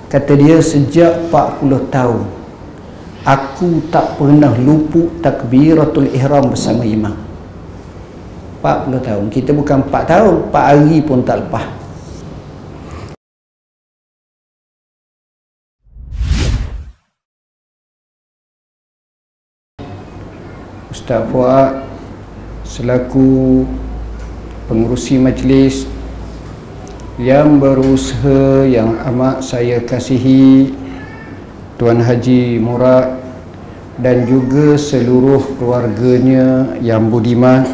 Kata dia, sejak 40 tahun aku tak pernah luput takbiratul ihram bersama imam. 40 tahun. Kita bukan 4 tahun, 4 hari pun tak lepas. Ustaz Fuad selaku pengerusi majlis yang berusaha yang amat saya kasihi, Tuan Haji Murad dan juga seluruh keluarganya yang budiman,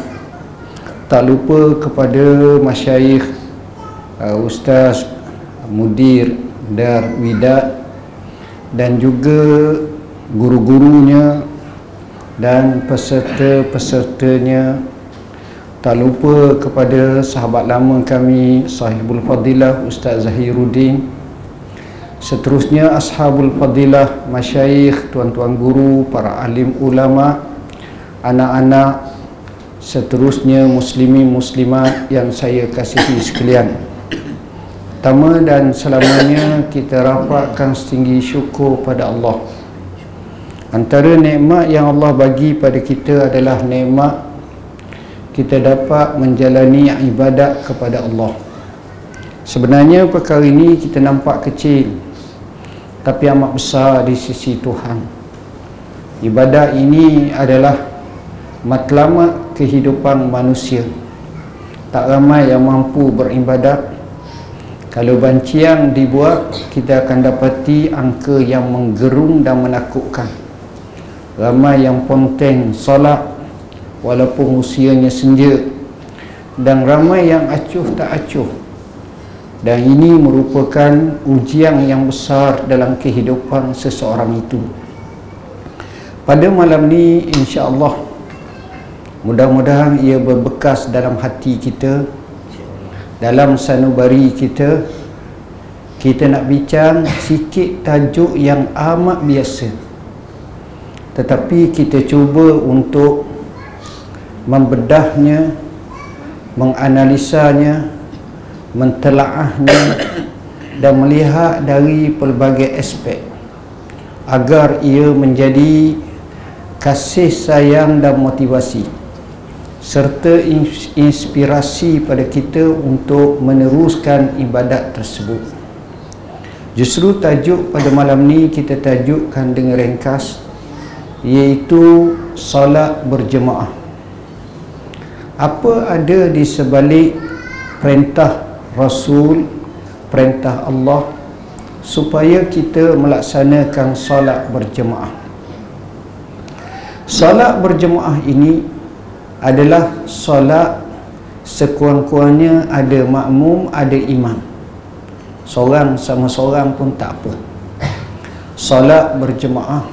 tak lupa kepada masyayikh, Ustaz Mudir Dar Widat dan juga guru-gurunya dan peserta-pesertanya, tak lupa kepada sahabat lama kami Sahibul Fadilah Ustaz Zahiruddin, seterusnya Ashabul Fadilah, masyayikh, tuan-tuan guru, para alim ulama, anak-anak, seterusnya muslimin muslimat yang saya kasihi sekalian. Pertama dan selamanya kita rapatkan setinggi syukur pada Allah. Antara nikmat yang Allah bagi pada kita adalah nikmat kita dapat menjalani ibadat kepada Allah. Sebenarnya perkara ini kita nampak kecil, tapi amat besar di sisi Tuhan. Ibadat ini adalah matlamat kehidupan manusia. Tak ramai yang mampu beribadat. Kalau banciang dibuat, kita akan dapati angka yang menggerung dan menakutkan. Ramai yang ponteng solat walaupun usianya senja, dan ramai yang acuh tak acuh. Dan ini merupakan ujian yang besar dalam kehidupan seseorang itu. Pada malam ni insya-Allah, mudah-mudahan ia berbekas dalam hati kita, dalam sanubari kita. Kita nak bincang sikit tajuk yang amat biasa, tetapi kita cuba untuk membedahnya, menganalisanya, mentelaahnya dan melihat dari pelbagai aspek agar ia menjadi kasih sayang dan motivasi serta inspirasi pada kita untuk meneruskan ibadat tersebut. Justru tajuk pada malam ni kita tajukkan dengan ringkas, iaitu solat berjemaah. Apa ada di sebalik perintah Rasul, perintah Allah supaya kita melaksanakan solat berjemaah? Solat berjemaah ini adalah solat sekurang-kurangnya ada makmum, ada imam. Seorang sama seorang pun tak apa. Solat berjemaah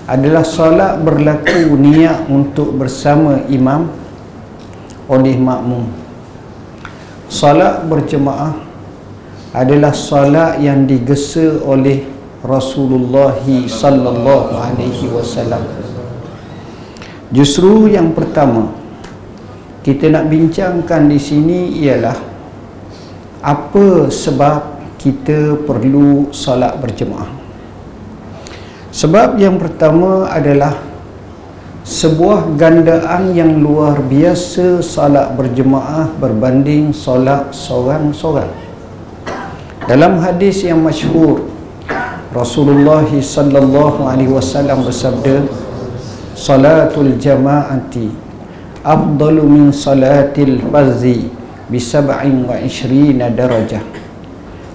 adalah solat berlaku niat untuk bersama imam oleh makmum. Solat berjemaah adalah solat yang digesa oleh Rasulullah sallallahu alaihi wasallam. Justru yang pertama kita nak bincangkan di sini ialah apa sebab kita perlu solat berjemaah. Sebab yang pertama adalah sebuah gandaan yang luar biasa solat berjemaah berbanding solat seorang-seorang. Dalam hadis yang masyhur, Rasulullah sallallahu alaihi wasallam bersabda, "Salatul jama'ati afdalu min salatil fardhi bi 27 darajah."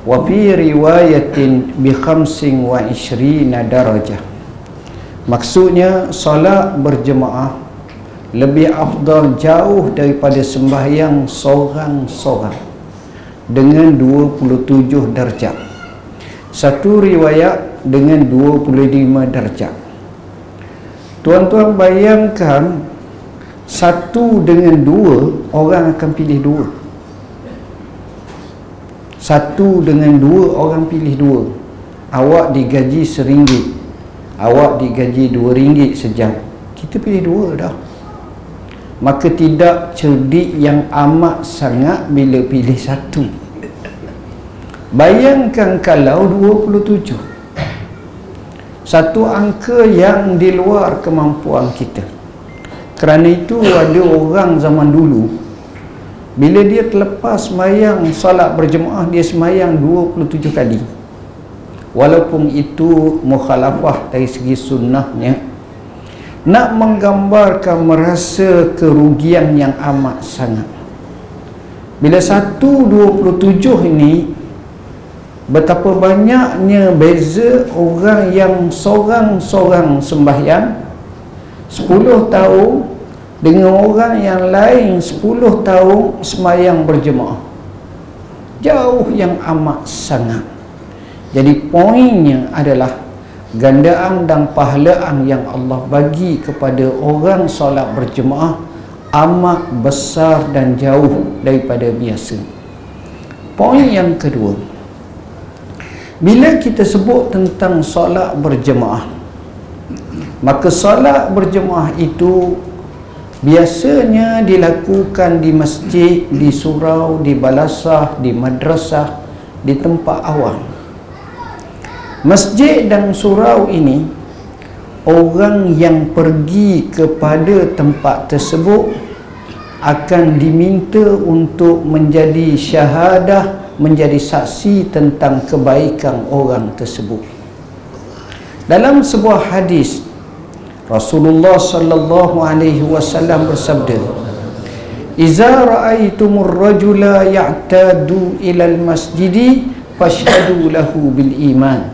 Wa fi riwayatin bi 25 darajah. Maksudnya solat berjemaah lebih afdal jauh daripada sembahyang seorang-seorang dengan 27 darjat. Satu riwayat dengan 25 darjat. Tuan-tuan bayangkan, satu dengan dua, orang akan pilih dua. Satu dengan dua, orang pilih dua. Awak digaji RM1, awak digaji RM2 sejam, kita pilih dua dah. Maka tidak cerdik yang amat sangat bila pilih satu. Bayangkan kalau 27, satu angka yang di luar kemampuan kita. Kerana itu ada orang zaman dulu, bila dia terlepas semayang solat berjemaah, dia semayang 27 kali. Walaupun itu mukhalafah dari segi sunnahnya, nak menggambarkan merasa kerugian yang amat sangat. Bila 1:27 ini, betapa banyaknya beza orang yang sorang-sorang sembahyang 10 tahun dengan orang yang lain 10 tahun sembahyang berjemaah. Jauh yang amat sangat. Jadi poinnya adalah gandaan dan pahalaan yang Allah bagi kepada orang solat berjemaah amat besar dan jauh daripada biasa. Poin yang kedua, bila kita sebut tentang solat berjemaah, maka solat berjemaah itu biasanya dilakukan di masjid, di surau, di balasah, di madrasah, di tempat awam. Masjid dan surau ini, orang yang pergi kepada tempat tersebut akan diminta untuk menjadi syahadah, menjadi saksi tentang kebaikan orang tersebut. Dalam sebuah hadis, Rasulullah sallallahu alaihi wasallam bersabda, "Iza ra'aitumur rajula ya'tadu ilal masjidi fashhadu lahu bil iman."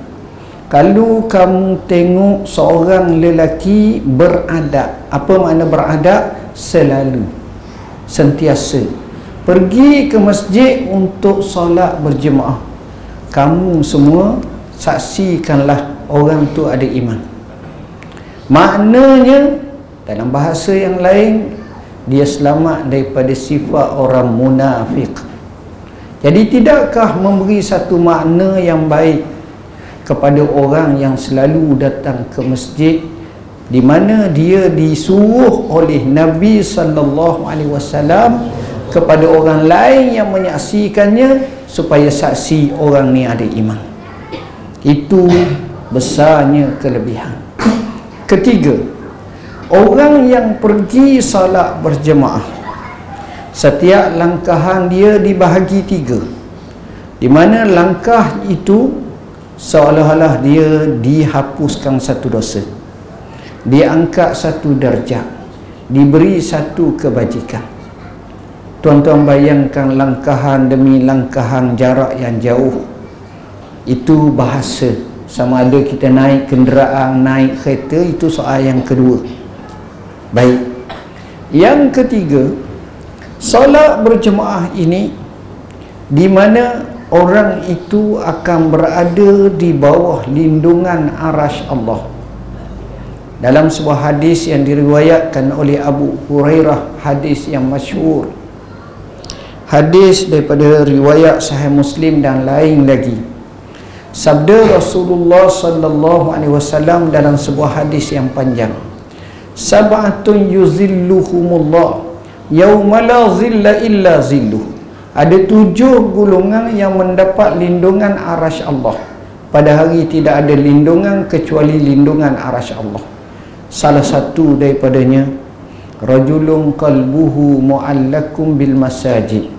Kalau kamu tengok seorang lelaki beradab, apa makna beradab? Selalu, sentiasa pergi ke masjid untuk solat berjemaah, kamu semua saksikanlah orang tu ada iman. Maknanya, dalam bahasa yang lain, dia selamat daripada sifat orang munafik. Jadi tidakkah memberi satu makna yang baik kepada orang yang selalu datang ke masjid, di mana dia disuruh oleh Nabi sallallahu alaihi wasallam kepada orang lain yang menyaksikannya supaya saksi orang ni ada iman. Itu besarnya kelebihan. Ketiga, orang yang pergi salat berjemaah, setiap langkahan dia dibahagi 3, di mana langkah itu seolah-olah dia dihapuskan satu dosa, diangkat satu darjah, diberi satu kebajikan. Tuan-tuan bayangkan langkahan demi langkahan jarak yang jauh. Itu bahasa. Sama ada kita naik kenderaan, naik kereta, itu soal yang kedua. Baik. Yang ketiga, solat berjemaah ini, di mana orang itu akan berada di bawah lindungan arasy Allah. Dalam sebuah hadis yang diriwayatkan oleh Abu Hurairah, hadis yang masyhur, hadis daripada riwayat Sahih Muslim dan lain lagi, sabda Rasulullah sallallahu alaihi wasallam dalam sebuah hadis yang panjang, sab'atun yuzilluhumullah yauma la zilla illa zilluh. Ada 7 golongan yang mendapat lindungan arasy Allah. Pada hari tidak ada lindungan kecuali lindungan arasy Allah. Salah satu daripadanya, rajulun qalbuhu mu'allakum bil masajid,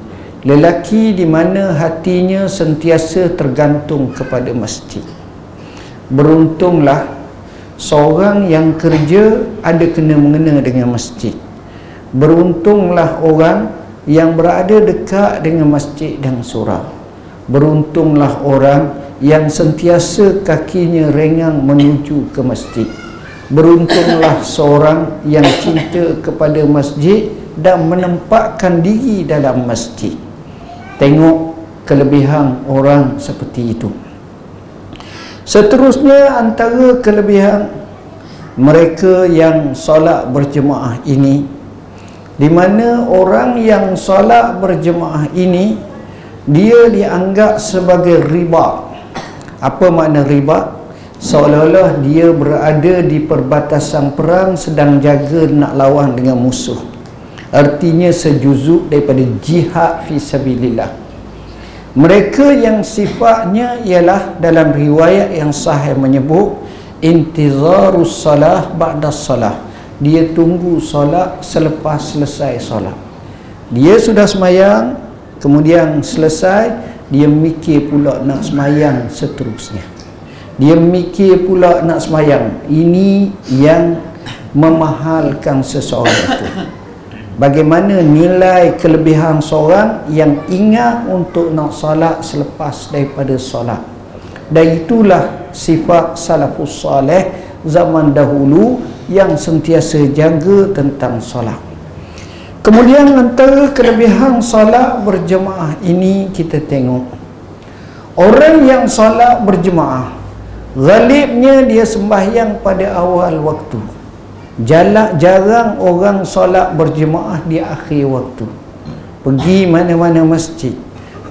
lelaki di mana hatinya sentiasa tergantung kepada masjid. Beruntunglah seorang yang kerja ada kena mengena dengan masjid. Beruntunglah orang yang berada dekat dengan masjid dan surau. Beruntunglah orang yang sentiasa kakinya rengang menuju ke masjid. Beruntunglah seorang yang cinta kepada masjid dan menempatkan diri dalam masjid. Tengok kelebihan orang seperti itu. Seterusnya, antara kelebihan mereka yang solat berjemaah ini, di mana orang yang solat berjemaah ini, dia dianggap sebagai riba. Apa makna riba? Seolah-olah dia berada di perbatasan perang, sedang jaga nak lawan dengan musuh. Artinya sejuzuk daripada jihad fi sabilillah. Mereka yang sifatnya ialah dalam riwayat yang sahih menyebut intizarus salah ba'da salah. Dia tunggu solat selepas selesai solat. Dia sudah semayang, kemudian selesai, dia mikir pula nak semayang seterusnya. Dia mikir pula nak semayang. Ini yang memahalkan seseorang itu. Bagaimana nilai kelebihan seorang yang ingat untuk nak solat selepas daripada solat. Dan itulah sifat salafus salih zaman dahulu yang sentiasa jaga tentang solat. Kemudian antara kelebihan solat berjemaah ini kita tengok, orang yang solat berjemaah ghalibnya dia sembahyang pada awal waktu. Jarang orang solat berjemaah di akhir waktu. Pergi mana-mana masjid,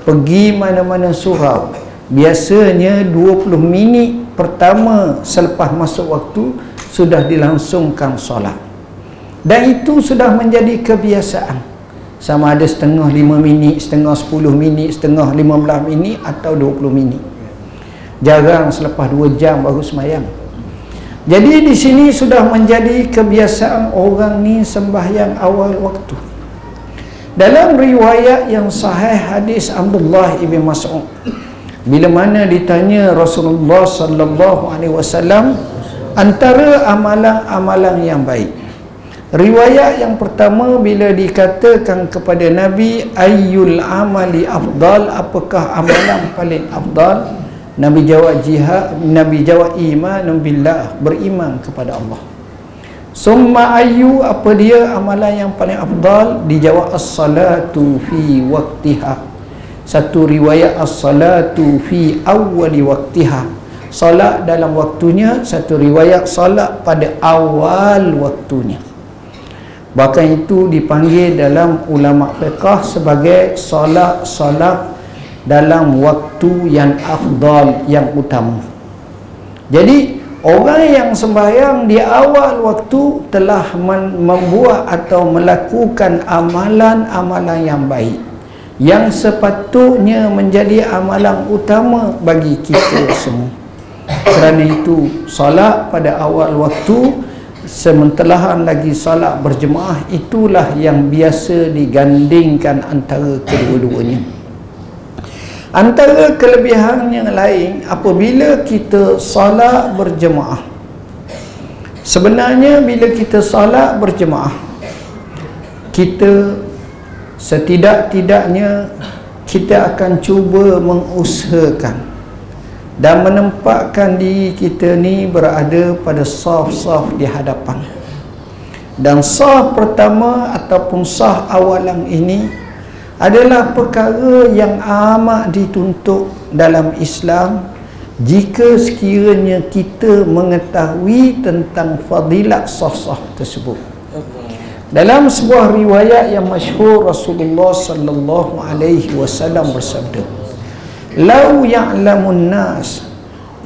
pergi mana-mana surau, biasanya 20 minit pertama selepas masuk waktu sudah dilangsungkan solat. Dan itu sudah menjadi kebiasaan. Sama ada setengah 5 minit, setengah 10 minit, setengah 15 minit atau 20 minit. Jarang selepas 2 jam baru semayang. Jadi di sini sudah menjadi kebiasaan orang ni sembahyang awal waktu. Dalam riwayat yang sahih hadis Abdullah ibn Mas'ud, bila mana ditanya Rasulullah sallallahu alaihi wasallam antara amalan-amalan yang baik. Riwayat yang pertama bila dikatakan kepada Nabi ayyul amali afdal, apakah amalan paling afdal? Nabi jawab jihad, Nabi jawab iman billah, beriman kepada Allah. Summa ayyu, apa dia amalan yang paling afdal? Dijawab as-salatu fi waqtiha. Satu riwayat as-salatu fi awwali waqtiha, salat dalam waktunya. Satu riwayat salat pada awal waktunya. Bahkan itu dipanggil dalam ulama fiqh sebagai salat dalam waktu yang afdal, yang utama. Jadi orang yang sembahyang di awal waktu telah membuat atau melakukan amalan-amalan yang baik, yang sepatutnya menjadi amalan utama bagi kita semua. Kerana itu solat pada awal waktu, sementelahan lagi solat berjemaah, itulah yang biasa digandingkan antara kedua-duanya. Antara kelebihan yang lain apabila kita solat berjemaah, sebenarnya bila kita solat berjemaah, kita setidak-tidaknya kita akan cuba mengusahakan dan menempatkan diri kita ni berada pada saf-saf di hadapan. Dan saf pertama ataupun saf awalan ini adalah perkara yang amat dituntut dalam Islam jika sekiranya kita mengetahui tentang fadilat saf-saf tersebut. Dalam sebuah riwayat yang masyhur, Rasulullah sallallahu alaihi wasallam bersabda, "Lau ya'lamun nas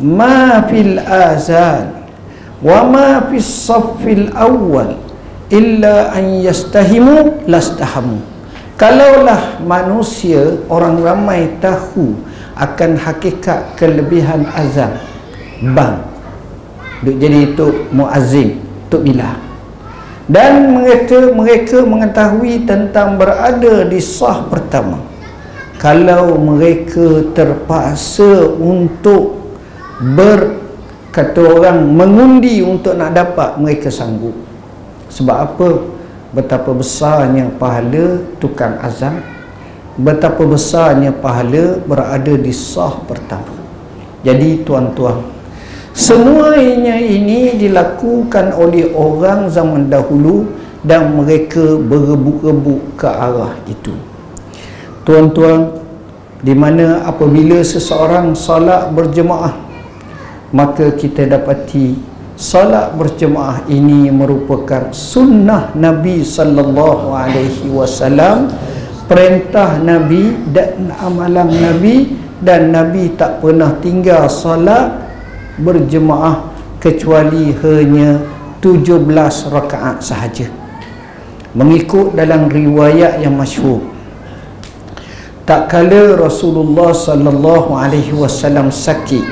ma fil azan wa ma fis saffil awwal illa an yastahimu lastahamu." Kalaulah manusia, orang ramai tahu akan hakikat kelebihan azan, bang jadi itu muazzin, Tok Bilal, dan mereka mengetahui tentang berada di saf pertama, kalau mereka terpaksa untuk kata orang mengundi untuk nak dapat, mereka sanggup. Sebab apa? Betapa besarnya pahala tukang azan, betapa besarnya pahala berada di saf pertama. Jadi tuan-tuan, semuanya ini dilakukan oleh orang zaman dahulu dan mereka berebut-rebut ke arah itu. Tuan-tuan, di mana apabila seseorang solat berjemaah, maka kita dapati solat berjemaah ini merupakan sunnah Nabi sallallahu alaihi wasallam, perintah Nabi dan amalan Nabi, dan Nabi tak pernah tinggal solat berjemaah kecuali hanya 17 rakaat sahaja. Mengikut dalam riwayat yang masyhur, tak kala Rasulullah sallallahu alaihi wasallam sakit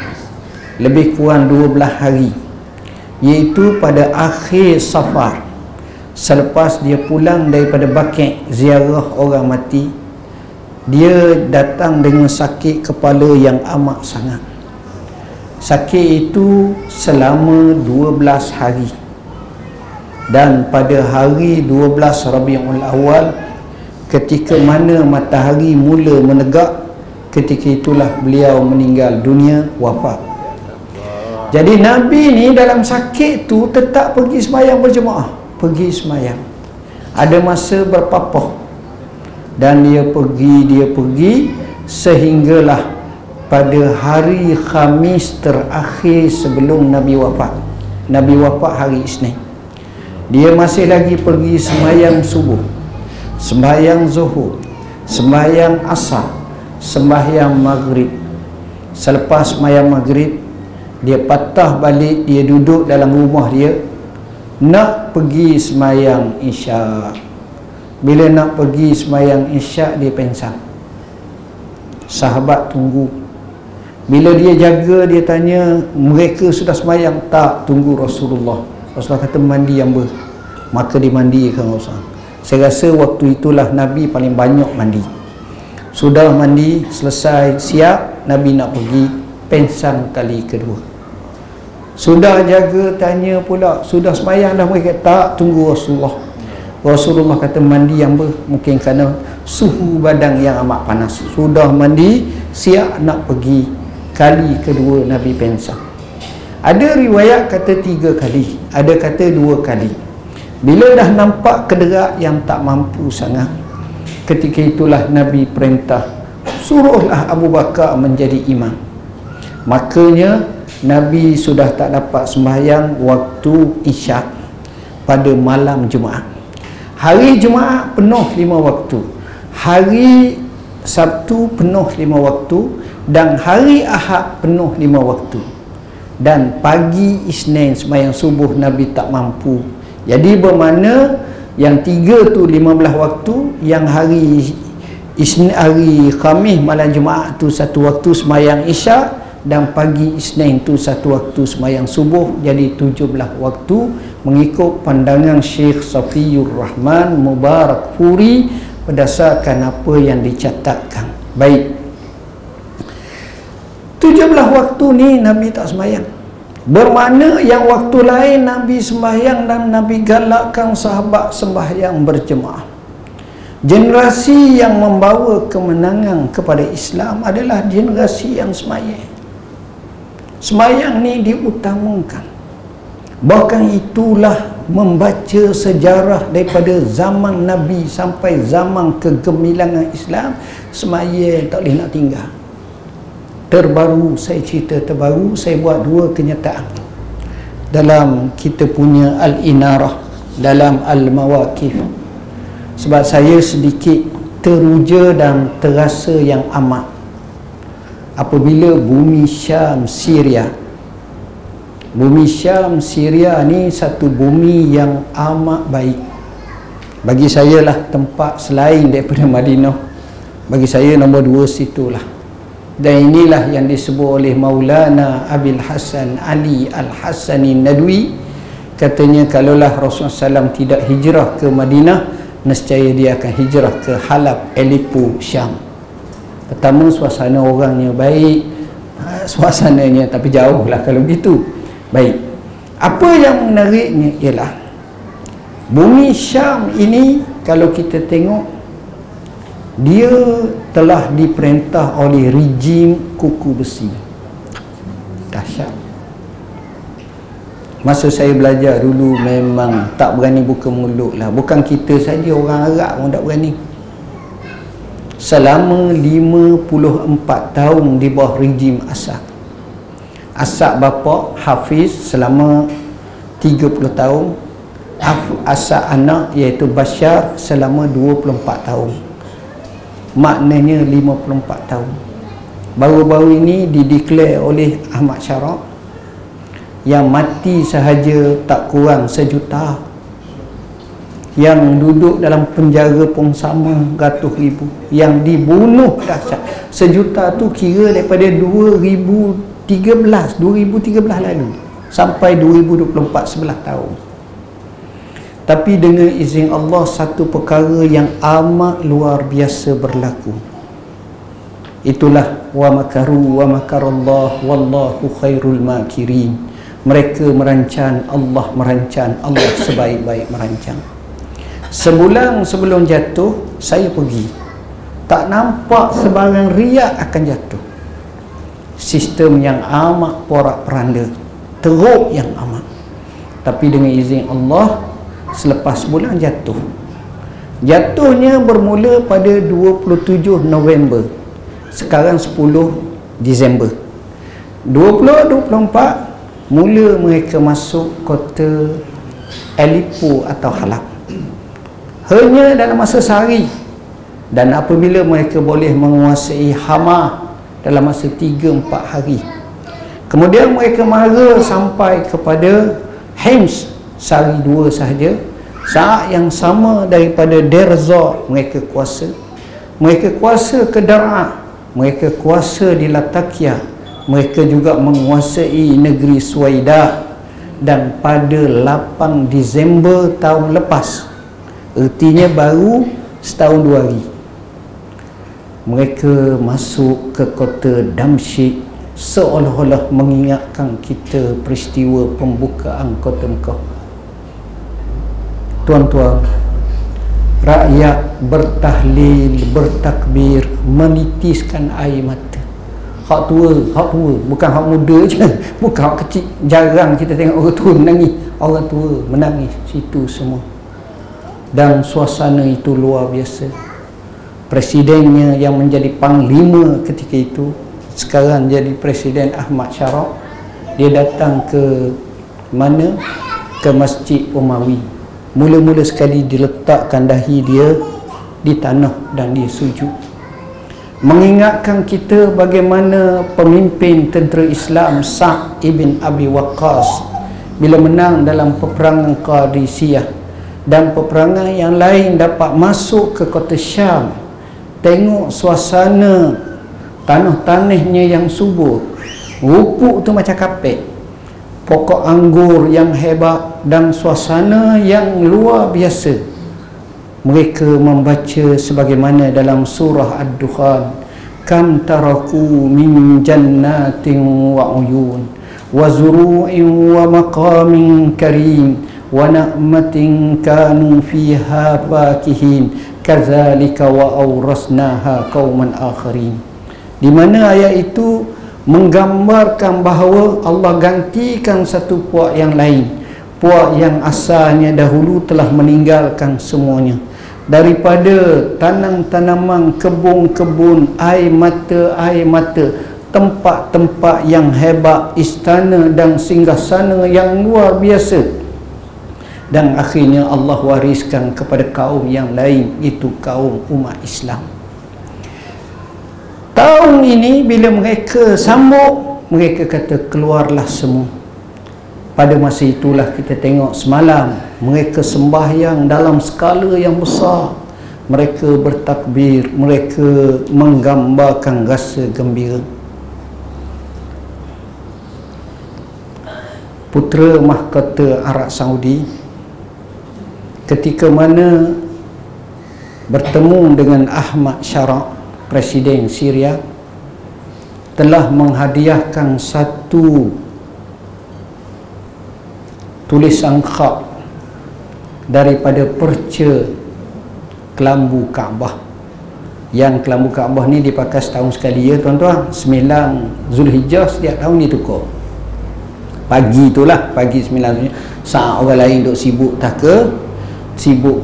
lebih kurang 12 hari, iaitu pada akhir Safar, selepas dia pulang daripada Baqi' ziarah orang mati. Dia datang dengan sakit kepala yang amat sangat. Sakit itu selama 12 hari. Dan pada hari 12 Rabiul Awal, ketika mana matahari mula menegak, ketika itulah beliau meninggal dunia, wafat. Jadi Nabi ni dalam sakit tu tetap pergi sembahyang berjemaah, pergi sembahyang. Ada masa berpapah, dan dia pergi sehinggalah pada hari Khamis terakhir sebelum Nabi wafat. Nabi wafat hari Isnin. Dia masih lagi pergi sembahyang subuh, sembahyang zuhur, sembahyang asar, sembahyang maghrib. Selepas sembahyang maghrib, dia patah balik, dia duduk dalam rumah dia nak pergi sembahyang isyak. Bila nak pergi sembahyang isyak, dia pengsan. Sahabat tunggu. Bila dia jaga, dia tanya, mereka sudah sembahyang? Tak, tunggu Rasulullah. Rasulullah kata mandi yang maka dimandikan Rasulullah. Saya rasa waktu itulah Nabi paling banyak mandi. Sudah mandi, selesai, siap, Nabi nak pergi, pengsan kali kedua. Sudah jaga, tanya pula, sudah sembahyang dah mereka? Tak, tunggu Rasulullah. Rasulullah kata mandi yang mungkin kerana suhu badan yang amat panas. Sudah mandi, siap nak pergi, kali kedua Nabi pengsan. Ada riwayat kata 3 kali, ada kata 2 kali. Bila dah nampak kederak yang tak mampu sangat, ketika itulah Nabi perintah, suruhlah Abu Bakar menjadi imam. Makanya Nabi sudah tak dapat sembahyang waktu isyak pada malam Jumaat. Hari Jumaat penuh 5 waktu, hari Sabtu penuh 5 waktu, dan hari Ahad penuh 5 waktu. Dan pagi Isnin sembahyang subuh Nabi tak mampu. Jadi bermakna yang 3 tu 15 waktu, yang hari Isnin, hari Khamis malam Jumaat tu 1 waktu sembahyang isyak, dan pagi Isnin tu 1 waktu sembahyang subuh. Jadi 17 waktu mengikut pandangan Syekh Safiyur Rahman Mubarakfuri berdasarkan apa yang dicatatkan. Baik, 17 waktu ni Nabi tak sembahyang. Bermakna yang waktu lain Nabi sembahyang, dan Nabi galakkan sahabat sembahyang berjemaah. Generasi yang membawa kemenangan kepada Islam adalah generasi yang sembahyang. Sembahyang ni diutamakan. Bahkan itulah membaca sejarah daripada zaman Nabi sampai zaman kegemilangan Islam, sembahyang tak boleh nak tinggal. Terbaru, saya cerita terbaru, saya buat 2 kenyataan dalam kita punya Al-Inarah, dalam Al-Mawaqif. Sebab saya sedikit teruja dan terasa yang amat apabila bumi Syam, Syria. Bumi Syam, Syria ni satu bumi yang amat baik. Bagi saya lah tempat selain daripada Madinah, bagi saya nombor 2 situlah. Dan inilah yang disebut oleh Maulana Abil Hasan Ali Al-Hasani Nadwi. Katanya kalaulah Rasulullah SAW tidak hijrah ke Madinah, nescaya dia akan hijrah ke Halab, Aleppo, Syam. Pertama, suasana orangnya baik, suasananya, tapi jauh lah kalau begitu. Baik, apa yang menariknya ialah bumi Syam ini, kalau kita tengok, dia telah diperintah oleh rejim kuku besi. Dahsyat. Masa saya belajar dulu memang tak berani buka mulut lah. Bukan kita saja, orang Arab pun tak berani. Selama 54 tahun di bawah rejim Asad. Asad bapa Hafiz selama 30 tahun. Asad anak iaitu Bashar selama 24 tahun. Maknanya 54 tahun. Baru-baru ini dideklar oleh Ahmad Syaraf yang mati sahaja tak kurang 1 juta. yang duduk dalam penjara pun sama ratus ribu, yang dibunuh dahsyat. 1 juta tu kira daripada 2013 lalu sampai 2024, 11 tahun. Tapi dengan izin Allah, satu perkara yang amat luar biasa berlaku. Itulah wa makaru wa makarallah wallahu khairul makirin. Mereka merancang, Allah merancang, Allah sebaik-baik merancang. Sebulan sebelum jatuh, saya pergi. Tak nampak sebarang riak akan jatuh. Sistem yang amat porak-peranda, teruk yang amat. Tapi dengan izin Allah, selepas sebulan jatuh. Jatuhnya bermula pada 27 November. Sekarang 10 Disember 2024, mula mereka masuk kota Aleppo atau Halab. Hanya dalam masa sehari. Dan apabila mereka boleh menguasai Hama dalam masa 3-4 hari, kemudian mereka mara sampai kepada Hims sehari 2 sahaja. Saat yang sama daripada Deir Zor mereka kuasa. Mereka kuasa ke Dar'a, mereka kuasa di Latakia, mereka juga menguasai negeri Suwaidah. Dan pada 8 Disember tahun lepas, ertinya baru setahun 2 hari, mereka masuk ke kota Damsyik, seolah-olah mengingatkan kita peristiwa pembukaan kota Mekah. Tuan-tuan, rakyat bertahlil, bertakbir, menitiskan air mata. Hak tua, bukan hak muda je, bukan hak kecil. Jarang kita tengok orang tua menangis. Orang tua menangis situ semua. Dan suasana itu luar biasa. Presidennya yang menjadi panglima ketika itu, sekarang jadi Presiden Ahmad Syaraq, dia datang ke mana? Ke Masjid Umawi. Mula-mula sekali diletakkan dahi dia di tanah dan dia sujud, mengingatkan kita bagaimana pemimpin tentera Islam Sa'd ibn Abi Waqqas bila menang dalam peperangan Qadisiyah dan peperangan yang lain dapat masuk ke kota Syam. Tengok suasana tanah-tanahnya yang subur, rupuk tu macam kapet, pokok anggur yang hebat dan suasana yang luar biasa. Mereka membaca sebagaimana dalam surah Ad-Dukhan, kam taraku min jannatin wa uyun wa zuru'in wa maqamin karim wa na'matin kanu fiha fakihin kadzalika wa awrasnaha qauman akharin. Di mana ayat itu menggambarkan bahawa Allah gantikan satu puak yang lain, puak yang asalnya dahulu telah meninggalkan semuanya, daripada tanam-tanaman, kebun-kebun, air mata, tempat-tempat yang hebat, istana dan singgasana yang luar biasa. Dan akhirnya Allah wariskan kepada kaum yang lain, itu kaum umat Islam. Tahun ini bila mereka sambut, mereka kata keluarlah semua. Pada masa itulah kita tengok semalam mereka sembahyang dalam skala yang besar. Mereka bertakbir, mereka menggambarkan rasa gembira. Putera Mahkota Arab Saudi ketika mana bertemu dengan Ahmad Syaraq, Presiden Syria, telah menghadiahkan satu tulisan khat daripada perca kelambu Kaabah. Yang kelambu Kaabah ni dipakai setahun sekali ya tuan-tuan. 9 Zulhijjah setiap tahun ditukar. Pagi itulah, pagi 9 Zulhijjah, saat orang lain duk sibuk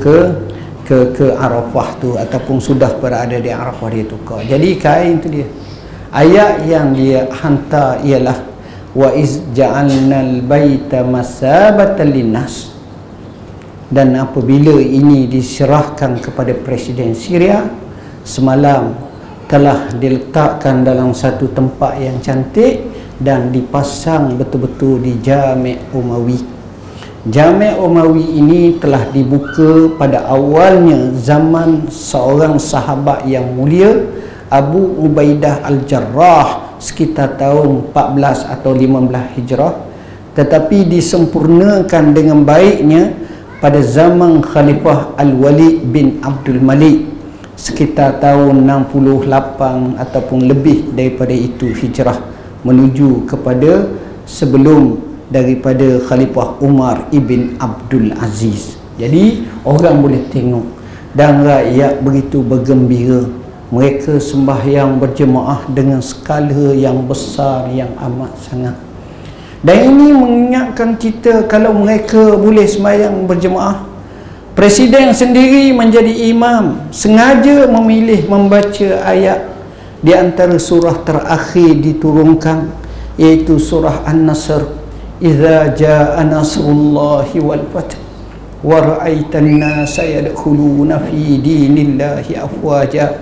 ke Arafah tu ataupun sudah berada di Arafah, dia tukar. Jadi kain tu dia. Ayat yang dia hantar ialah wa iz ja'alnal baita masabatan linnas. Dan apabila ini diserahkan kepada Presiden Syria, semalam telah diletakkan dalam satu tempat yang cantik dan dipasang betul-betul di Jami' Umawi. Jami' Umawi ini telah dibuka pada awalnya zaman seorang sahabat yang mulia, Abu Ubaidah Al-Jarrah, sekitar tahun 14 atau 15 Hijrah, tetapi disempurnakan dengan baiknya pada zaman Khalifah Al-Walid bin Abdul Malik sekitar tahun 68 ataupun lebih daripada itu Hijrah, menuju kepada sebelum daripada Khalifah Umar ibn Abdul Aziz. Jadi orang boleh tengok dan rakyat begitu bergembira. Mereka sembahyang berjemaah dengan skala yang besar, yang amat sangat. Dan ini mengingatkan kita, kalau mereka boleh sembahyang berjemaah, Presiden sendiri menjadi imam, sengaja memilih membaca ayat di antara surah terakhir diturunkan, iaitu surah An-Nasr. Idza jaa nasrullahi wal fath wa ra'aitan nasa yadkhuluna fi dinillahi afwaja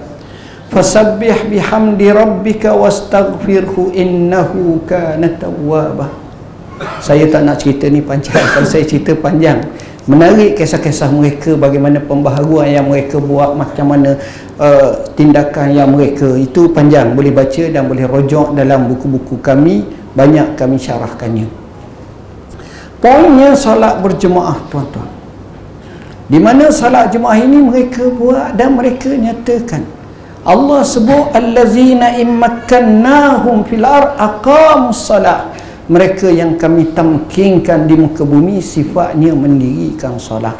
fasabbih bihamdi rabbika wastaghfirhu innahu kana tawwaba. Saya tak nak cerita ni panjang. Kalau saya cerita panjang, menarik kisah-kisah mereka, bagaimana pembaharuan yang mereka buat, macam mana tindakan yang mereka, itu panjang, boleh baca dan boleh rojok dalam buku-buku kami, banyak kami syarahkannya. Poinnya salat berjemaah, tuan-tuan, di mana salat jemaah ini mereka buat dan mereka nyatakan. Allah sebut allazina immakkannahum fil ard aqamus salat, mereka yang kami tamkinkan di muka bumi sifatnya mendirikan solat.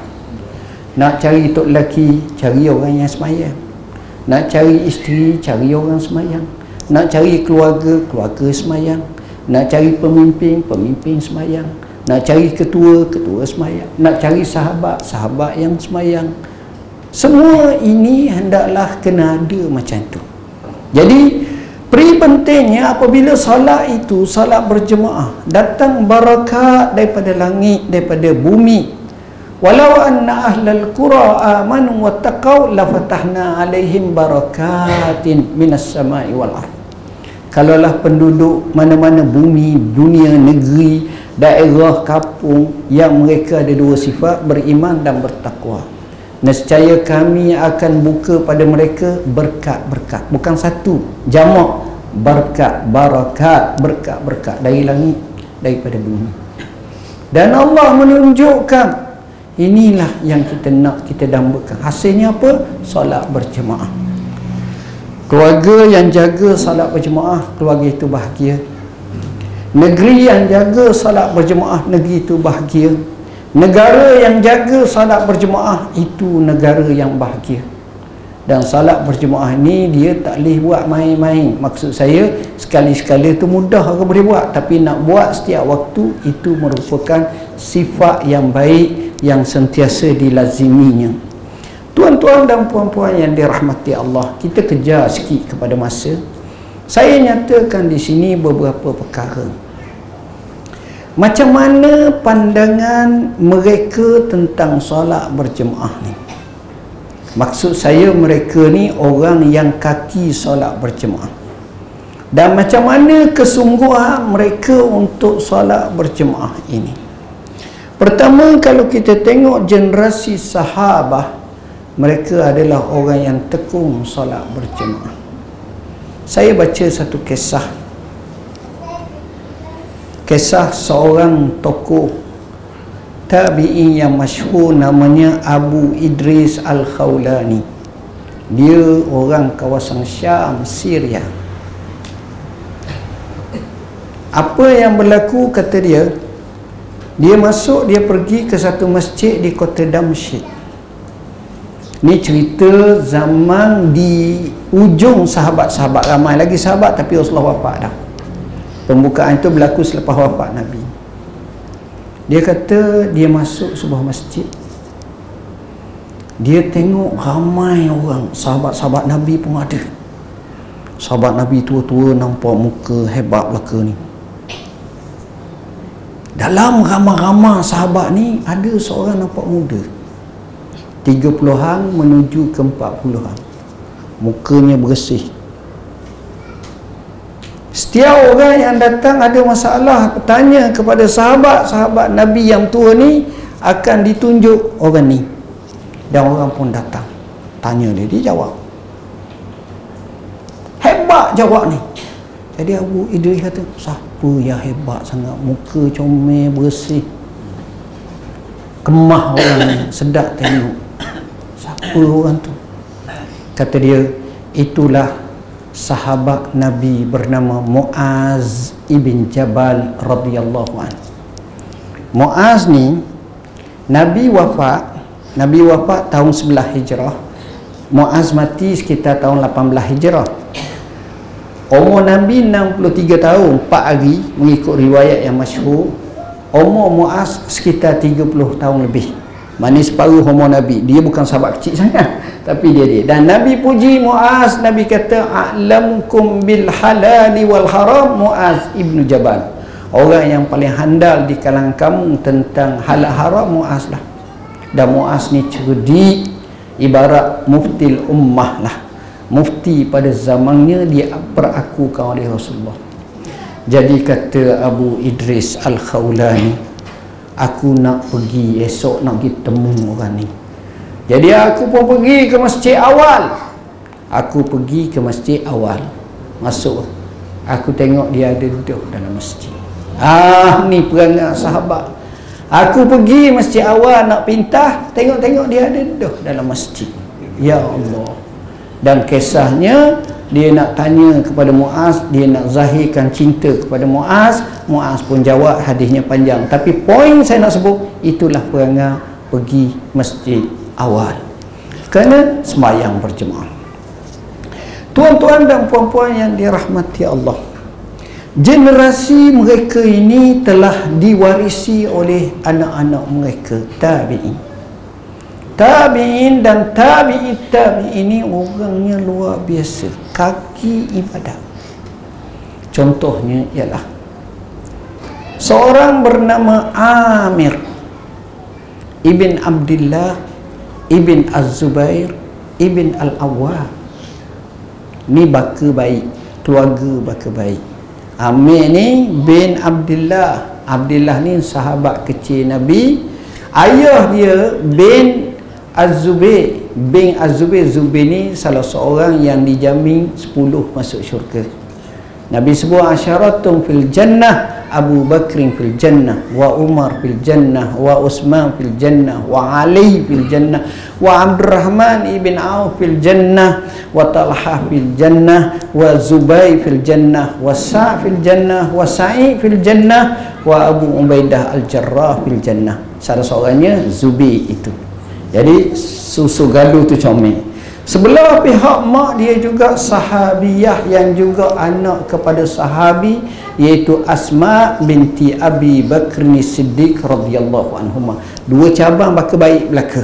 Nak cari tok lelaki, cari orang yang semayang. Nak cari isteri, cari orang semayang. Nak cari keluarga, keluarga semayang. Nak cari pemimpin, pemimpin semayang. Nak cari ketua, ketua semayang. Nak cari sahabat, sahabat yang semayang. Semua ini hendaklah kena ada macam tu. Jadi pentingnya apabila salat itu, salat berjemaah, datang barakat daripada langit, daripada bumi. Walau anna ahlal qura amanu wattaqau lafatahna alaihim barakatin minas samai wal ardh. Kalaulah penduduk mana-mana bumi, dunia, negeri, daerah, kampung yang mereka ada dua sifat, beriman dan bertakwa, nescaya kami akan buka pada mereka berkat-berkat. Bukan satu, jamak, berkat, barakat, berkat-berkat dari langit, daripada bumi. Dan Allah menunjukkan, inilah yang kita nak, kita dambakan. Hasilnya apa? Solat berjemaah. Keluarga yang jaga solat berjemaah, keluarga itu bahagia. Negeri yang jaga solat berjemaah, negeri itu bahagia. Negara yang jaga solat berjemaah, itu negara yang bahagia. Dan salat berjemaah ni dia tak boleh buat main-main. Maksud saya, sekali-sekala tu mudah orang boleh buat, tapi nak buat setiap waktu itu merupakan sifat yang baik yang sentiasa dilaziminya. Tuan-tuan dan puan-puan yang dirahmati Allah, kita kejar sikit kepada masa. Saya nyatakan di sini beberapa perkara. Macam mana pandangan mereka tentang solat berjemaah ni? Maksud saya, mereka ni orang yang kaki solat berjemaah. Dan macam mana kesungguhan mereka untuk solat berjemaah ini? Pertama, kalau kita tengok generasi sahabah, mereka adalah orang yang tekun solat berjemaah. Saya baca satu kisah. Kisah seorang tokoh tabi'in yang masyhur, namanya Abu Idris Al-Khawlani. Dia orang kawasan Syam, Syria. Apa yang berlaku, kata dia, dia pergi ke satu masjid di kota Damsyik. Ni cerita zaman di ujung sahabat-sahabat, ramai lagi sahabat tapi Rasulullah wafat dah. Pembukaan itu berlaku selepas wafat Nabi. Dia kata dia masuk sebuah masjid, dia tengok ramai orang, sahabat-sahabat Nabi pun ada. Sahabat Nabi tua-tua, nampak muka hebat belaka ni. Dalam ramai-ramai sahabat ni ada seorang nampak muda, 30-an menuju ke 40-an. Mukanya bersih. Setiap orang yang datang ada masalah, bertanya kepada sahabat-sahabat Nabi yang tua ni, akan ditunjuk orang ni. Dan orang pun datang tanya dia, dia jawab. Hebat jawab ni. Jadi Abu Idris kata, siapa yang hebat sangat, muka comel, bersih, kemah orang ni, sedap tengok. Siapa orang tu? Kata dia, itulah sahabat Nabi bernama Muaz ibn Jabal radhiyallahu anhu. Muaz ni Nabi wafat tahun 11 Hijrah. Muaz mati sekitar tahun 18 Hijrah. Umur Nabi 63 tahun 4 hari mengikut riwayat yang masyhur. Umur Muaz sekitar 30 tahun lebih. Mana separuh umur Nabi. Dia bukan sahabat kecil sangat, tapi dia. Dan Nabi puji Muaz. Nabi kata, a'lamukum bil halali wal haram Muaz ibnu Jabal. Orang yang paling handal di kalangan kamu tentang halal haram Muaz lah. Dan Muaz ni cerdik, ibarat muftil ummah lah. Mufti pada zamannya dia perakukan oleh Rasulullah. Jadi kata Abu Idris Al-Khawlani, aku nak pergi esok, nak pergi temu orang ni. Jadi aku pun pergi ke masjid awal. Masuk. Aku tengok dia ada duduk dalam masjid. Ni perangai sahabat. Aku pergi masjid awal nak pintah, tengok-tengok dia ada duduk dalam masjid. Ya Allah. Dan kisahnya, dia nak tanya kepada Muaz, dia nak zahirkan cinta kepada Muaz. Muaz pun jawab, hadisnya panjang. Tapi poin saya nak sebut, itulah perangai pergi masjid awal. Kerana sembahyang berjemaah. Tuan-tuan dan puan-puan yang dirahmati Allah, generasi mereka ini telah diwarisi oleh anak-anak mereka, tabi'in. Tabi'in dan tabi'in ini orangnya luar biasa, kaki ibadat. Contohnya ialah seorang bernama Amir ibn Abdullah ibn Az-Zubair ibn Al-Awwam. Ni baka baik, keluarga baka baik. Amir ni bin Abdullah. Abdullah ni sahabat kecil Nabi. Ayah dia bin Az-Zubair. Bin Az-Zubair. Zubair ni salah seorang yang dijamin 10 masuk syurga. Nabi sebut asyaratun fil jannah, Abu Bakrin fil jannah, wa Umar fil jannah, wa Utsman fil jannah, wa Ali fil jannah, wa Abdurrahman ibn Auf fil jannah, wa Talha fil jannah, wa Zubair fil jannah, wa Sa' fil jannah, wa Sa'id fil jannah, wa Abu Ubaidah al-Jarrah fil jannah. Salah seorangnya Zubair itu. Jadi susu gaduh tu comel. Sebelah pihak mak dia juga sahabiyah yang juga anak kepada sahabi, iaitu Asma binti Abi Bakr Siddiq radhiyallahu anhuma. Dua cabang baka baik belaka.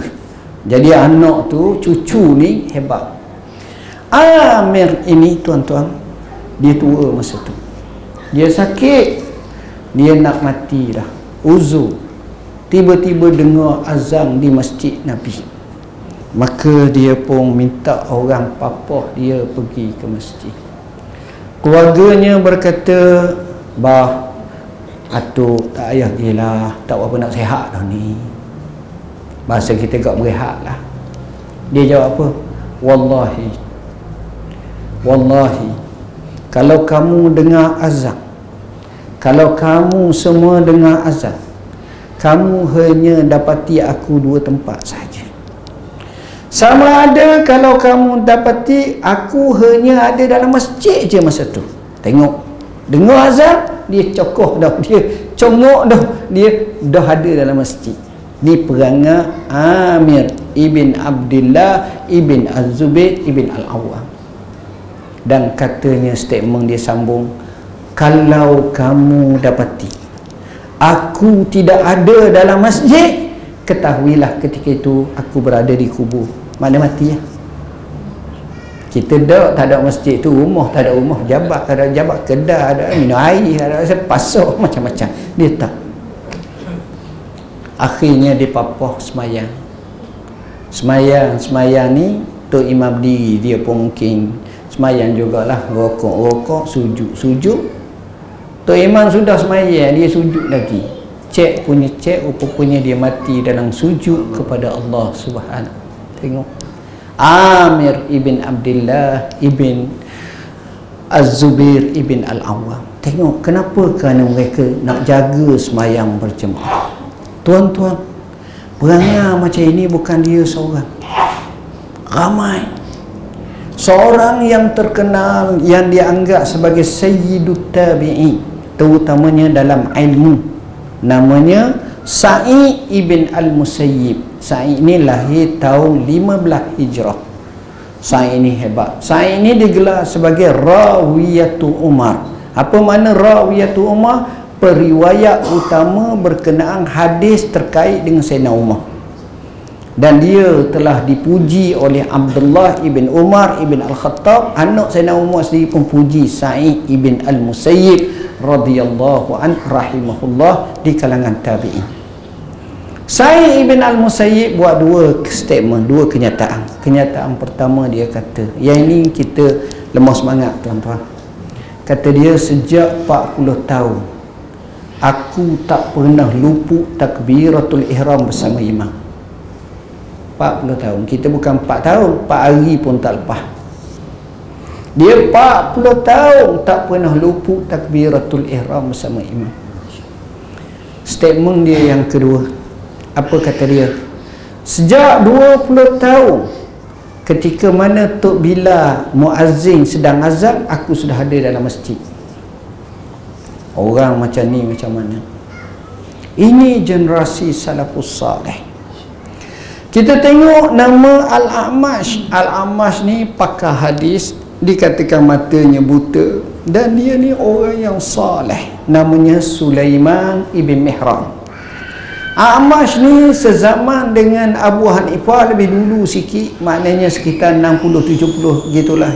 Jadi anak tu, cucu ni hebat. Amir ini tuan-tuan, dia tua masa tu. Dia sakit, dia nak mati dah, uzur. Tiba-tiba dengar azan di masjid Nabi. Maka dia pun minta orang papah dia pergi ke masjid. Keluarganya berkata, bah, atuk tak payah gila, tak apa nak sihat dah ni. Bahasa kita agak berehat lah. Dia jawab apa? Wallahi, kalau kamu dengar azan, kalau kamu semua dengar azan, kamu hanya dapati aku 2 tempat saja. Sama ada kalau kamu dapati aku hanya ada dalam masjid je masa tu. Tengok, dengar azan, dia cokoh dah, dia congok dah, dia dah ada dalam masjid. Ni perangai Amir ibn Abdullah ibn Az-Zubair ibn Al-Awwam. Dan katanya, statement dia sambung, kalau kamu dapati aku tidak ada dalam masjid, ketahuilah ketika itu aku berada di kubur. Mana mati ya. Kita tak ada masjid tu, rumah tak ada rumah, jabat tak ada jabat, kedai ada minum air, ada pasok macam-macam. Dia tak. Akhirnya dia papah semayang ni Tok Imam berdiri, dia pun mungkin semayang jugalah, rokok, sujud. Tok Imam sudah semayang, dia sujud lagi. Cek, rupanya dia mati dalam sujud kepada Allah Subhanahu. Tengok. Amir ibn Abdullah ibn Az-Zubair ibn Al-Awwam. Tengok kenapa, kerana mereka nak jaga semayang berjemaah. Tuan-tuan, perangai macam ini bukan dia seorang, ramai. Seorang yang terkenal, yang dianggap sebagai Sayyidut Tabi'in, terutamanya dalam ilmu, namanya Sa'id ibn Al-Musayyib. Sa'id ini lahir tahun 15 Hijrah. Sa'id ini hebat. Sa'id ini digelar sebagai Rawiyatu Umar. Apa makna Rawiyatu Umar? Periwayat utama berkenaan hadis terkait dengan Sayyidina Umar. Dan dia telah dipuji oleh Abdullah ibn Umar ibn Al-Khattab. Anak Sayyidina Umar sendiri pun puji Sa'id ibn Al-Musayyib radhiyallahu an rahimahullah di kalangan tabi'in. Sa'id ibn Al-Musayyib buat dua statement, dua kenyataan. Kenyataan pertama dia kata, yang ini kita lemah semangat tuan-tuan. Kata dia, sejak 40 tahun aku tak pernah luput takbiratul ihram bersama imam. 40 tahun. Kita bukan 4 tahun, 4 hari pun tak lepas. Dia 40 tahun tak pernah luput takbiratul ihram bersama imam. Statement dia yang kedua, apa kata dia? Sejak 20 tahun ketika mana Tok Bilal muazzin sedang azan, aku sudah ada dalam masjid. Orang macam ni macam mana? Ini generasi salafus salih. Kita tengok nama Al-A'mash. Al-A'mash ni pakar hadis, dikatakan matanya buta, dan dia ni orang yang salih, namanya Sulaiman ibn Mihran. A'mash ni sezaman dengan Abu Hanifah, lebih dulu sikit, maknanya sekitar 60-70 gitulah.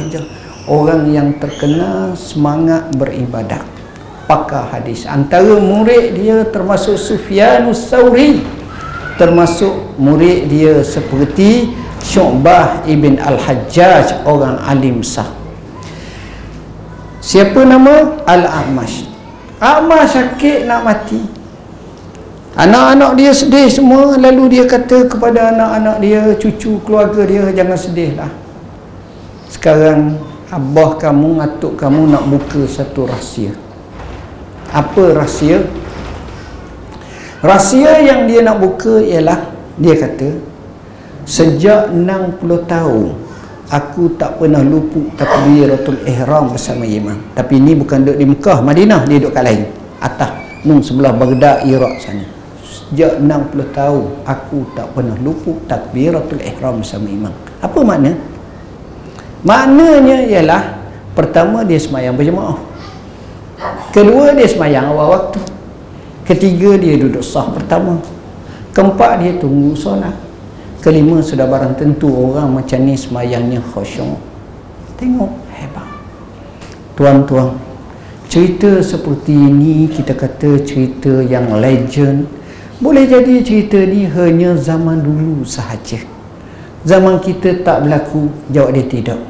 Orang yang terkenal semangat beribadat, pakar hadis. Antara murid dia termasuk Sufyanus Tsauri, termasuk murid dia seperti Syu'bah ibn Al-Hajjaj, orang alim sah. Siapa nama? Al-A'mash. A'mash sakit nak mati. Anak-anak dia sedih semua. Lalu dia kata kepada anak-anak dia, cucu keluarga dia, jangan sedihlah. Sekarang abah kamu, atuk kamu nak buka satu rahsia. Apa rahsia? Rahsia yang dia nak buka ialah, dia kata, sejak 60 tahun aku tak pernah luput takbiratul ihram bersama imam. Tapi ini bukan duduk di Mekah, Madinah, dia duduk kat lain atas nun sebelah Baghdad, Iraq sana. Sejak 60 tahun aku tak pernah luput takbiratul ihram bersama imam. Apa makna? Maknanya ialah, pertama dia semayang berjemaah, kedua dia semayang awal waktu, ketiga dia duduk saf pertama, keempat dia tunggu solat, kelima sudah barang tentu orang macam ni semayangnya khusyuk. Tengok, hebat. Tuan-tuan, cerita seperti ini kita kata cerita yang legend. Boleh jadi cerita ni hanya zaman dulu sahaja. Zaman kita tak berlaku. Jawab dia tidak.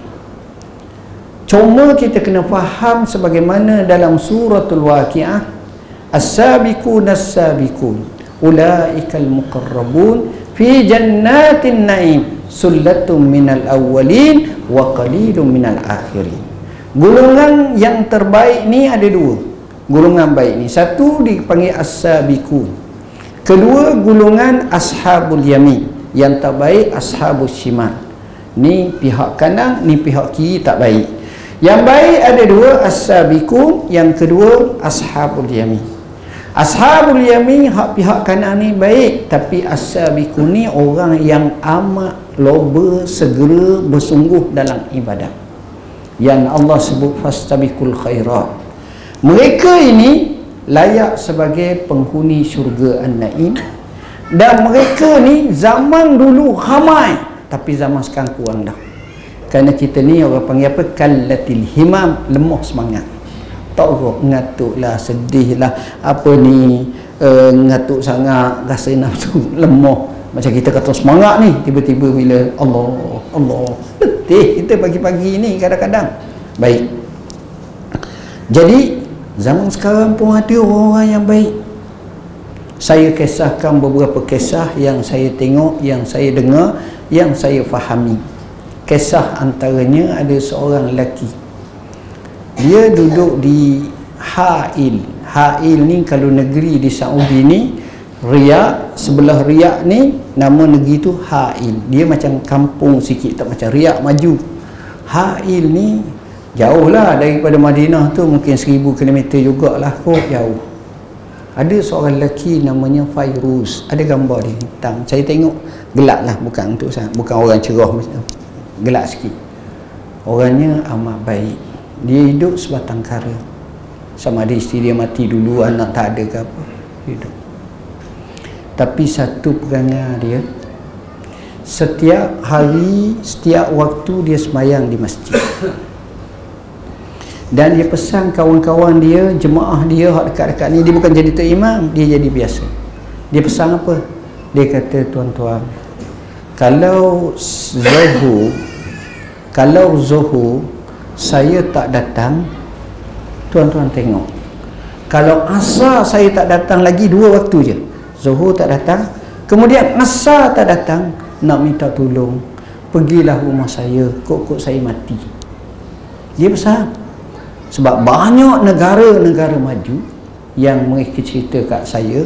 Cuma kita kena faham sebagaimana dalam suratul Waqi'ah, as-sabiqun as-sabiqun ulaikal muqarrabun fi jannatin na'im sullatum minal awwalin wa qalilun minal akhirin. Golongan yang terbaik ni ada dua. Golongan baik ni, satu dipanggil as-sabiqun, kedua golongan ashabul yamin, yang terbaik ashabul shimal. Ni pihak kanan, ni pihak kiri tak baik. Yang baik ada dua, as-sabiqun, yang kedua ashabul yamin. Ashabul yamin, hak pihak kanan ni baik, tapi as-sabiqun ni orang yang amat loba, segera bersungguh dalam ibadah, yang Allah sebut fastabiqul khairat. Mereka ini layak sebagai penghuni syurga An-Naim. Dan mereka ni zaman dulu ramai, tapi zaman sekarang kurang dah. Kerana kita ni orang panggil apa? Kallatil himam, lemah semangat. Tak ngatuk lah, sedih lah, apa ni, ngatuk sangat, rasa nafsu, lemah. Macam kita kata semangat ni, tiba-tiba bila Allah letih kita pagi-pagi ni kadang-kadang. Baik, jadi zaman sekarang pun ada orang yang baik. Saya kisahkan beberapa kisah yang saya tengok, yang saya dengar, yang saya fahami. Kisah antaranya ada seorang lelaki, dia duduk di Ha'il. Ha'il ni kalau negeri di Saudi ni, Riyadh, sebelah Riyadh ni nama negeri tu Ha'il. Dia macam kampung sikit, tak macam Riyadh maju. Ha'il ni jauh lah daripada Madinah tu, mungkin 1000 km jugalah kot, jauh. Ada seorang lelaki namanya Fairuz, ada gambar dia hitam, saya tengok gelap lah, bukan untuk saya, bukan orang cerah, gelap sikit. Orangnya amat baik, dia hidup sebatang kara, sama ada isteri dia mati dulu, anak tak ada ke apa, hidup. Tapi satu perangai dia, setiap hari, setiap waktu dia sembahyang di masjid. Dan dia pesan kawan-kawan dia, jemaah dia hak dekat-dekat ni, dia bukan jadi tok imam, dia jadi biasa. Dia pesan apa? Dia kata, tuan-tuan, kalau Zuhur saya tak datang, tuan-tuan tengok, kalau Asar saya tak datang, lagi 2 waktu je, Zuhur tak datang, kemudian Asar tak datang, nak minta tolong, pergilah rumah saya, kok saya mati. Dia pesan. Sebab banyak negara-negara maju yang mereka cerita kat saya,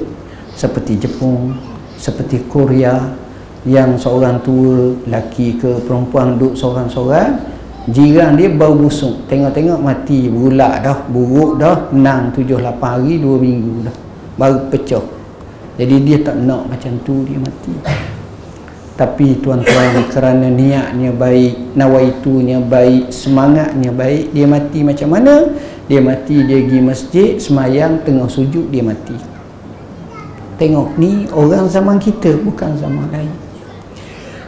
seperti Jepun, seperti Korea, yang seorang tua, laki ke perempuan duduk seorang-seorang, jiran dia baru busuk, tengok-tengok mati, berulak dah, buruk dah, menang 7-8 hari, 2 minggu dah, baru pecah. Jadi dia tak nak macam tu, dia mati. Tapi tuan-tuan, kerana niatnya baik, nawaitunya baik, semangatnya baik, dia mati macam mana? Dia mati, dia pergi masjid, semayang, tengah sujud, dia mati. Tengok, ni orang zaman kita, bukan zaman lain.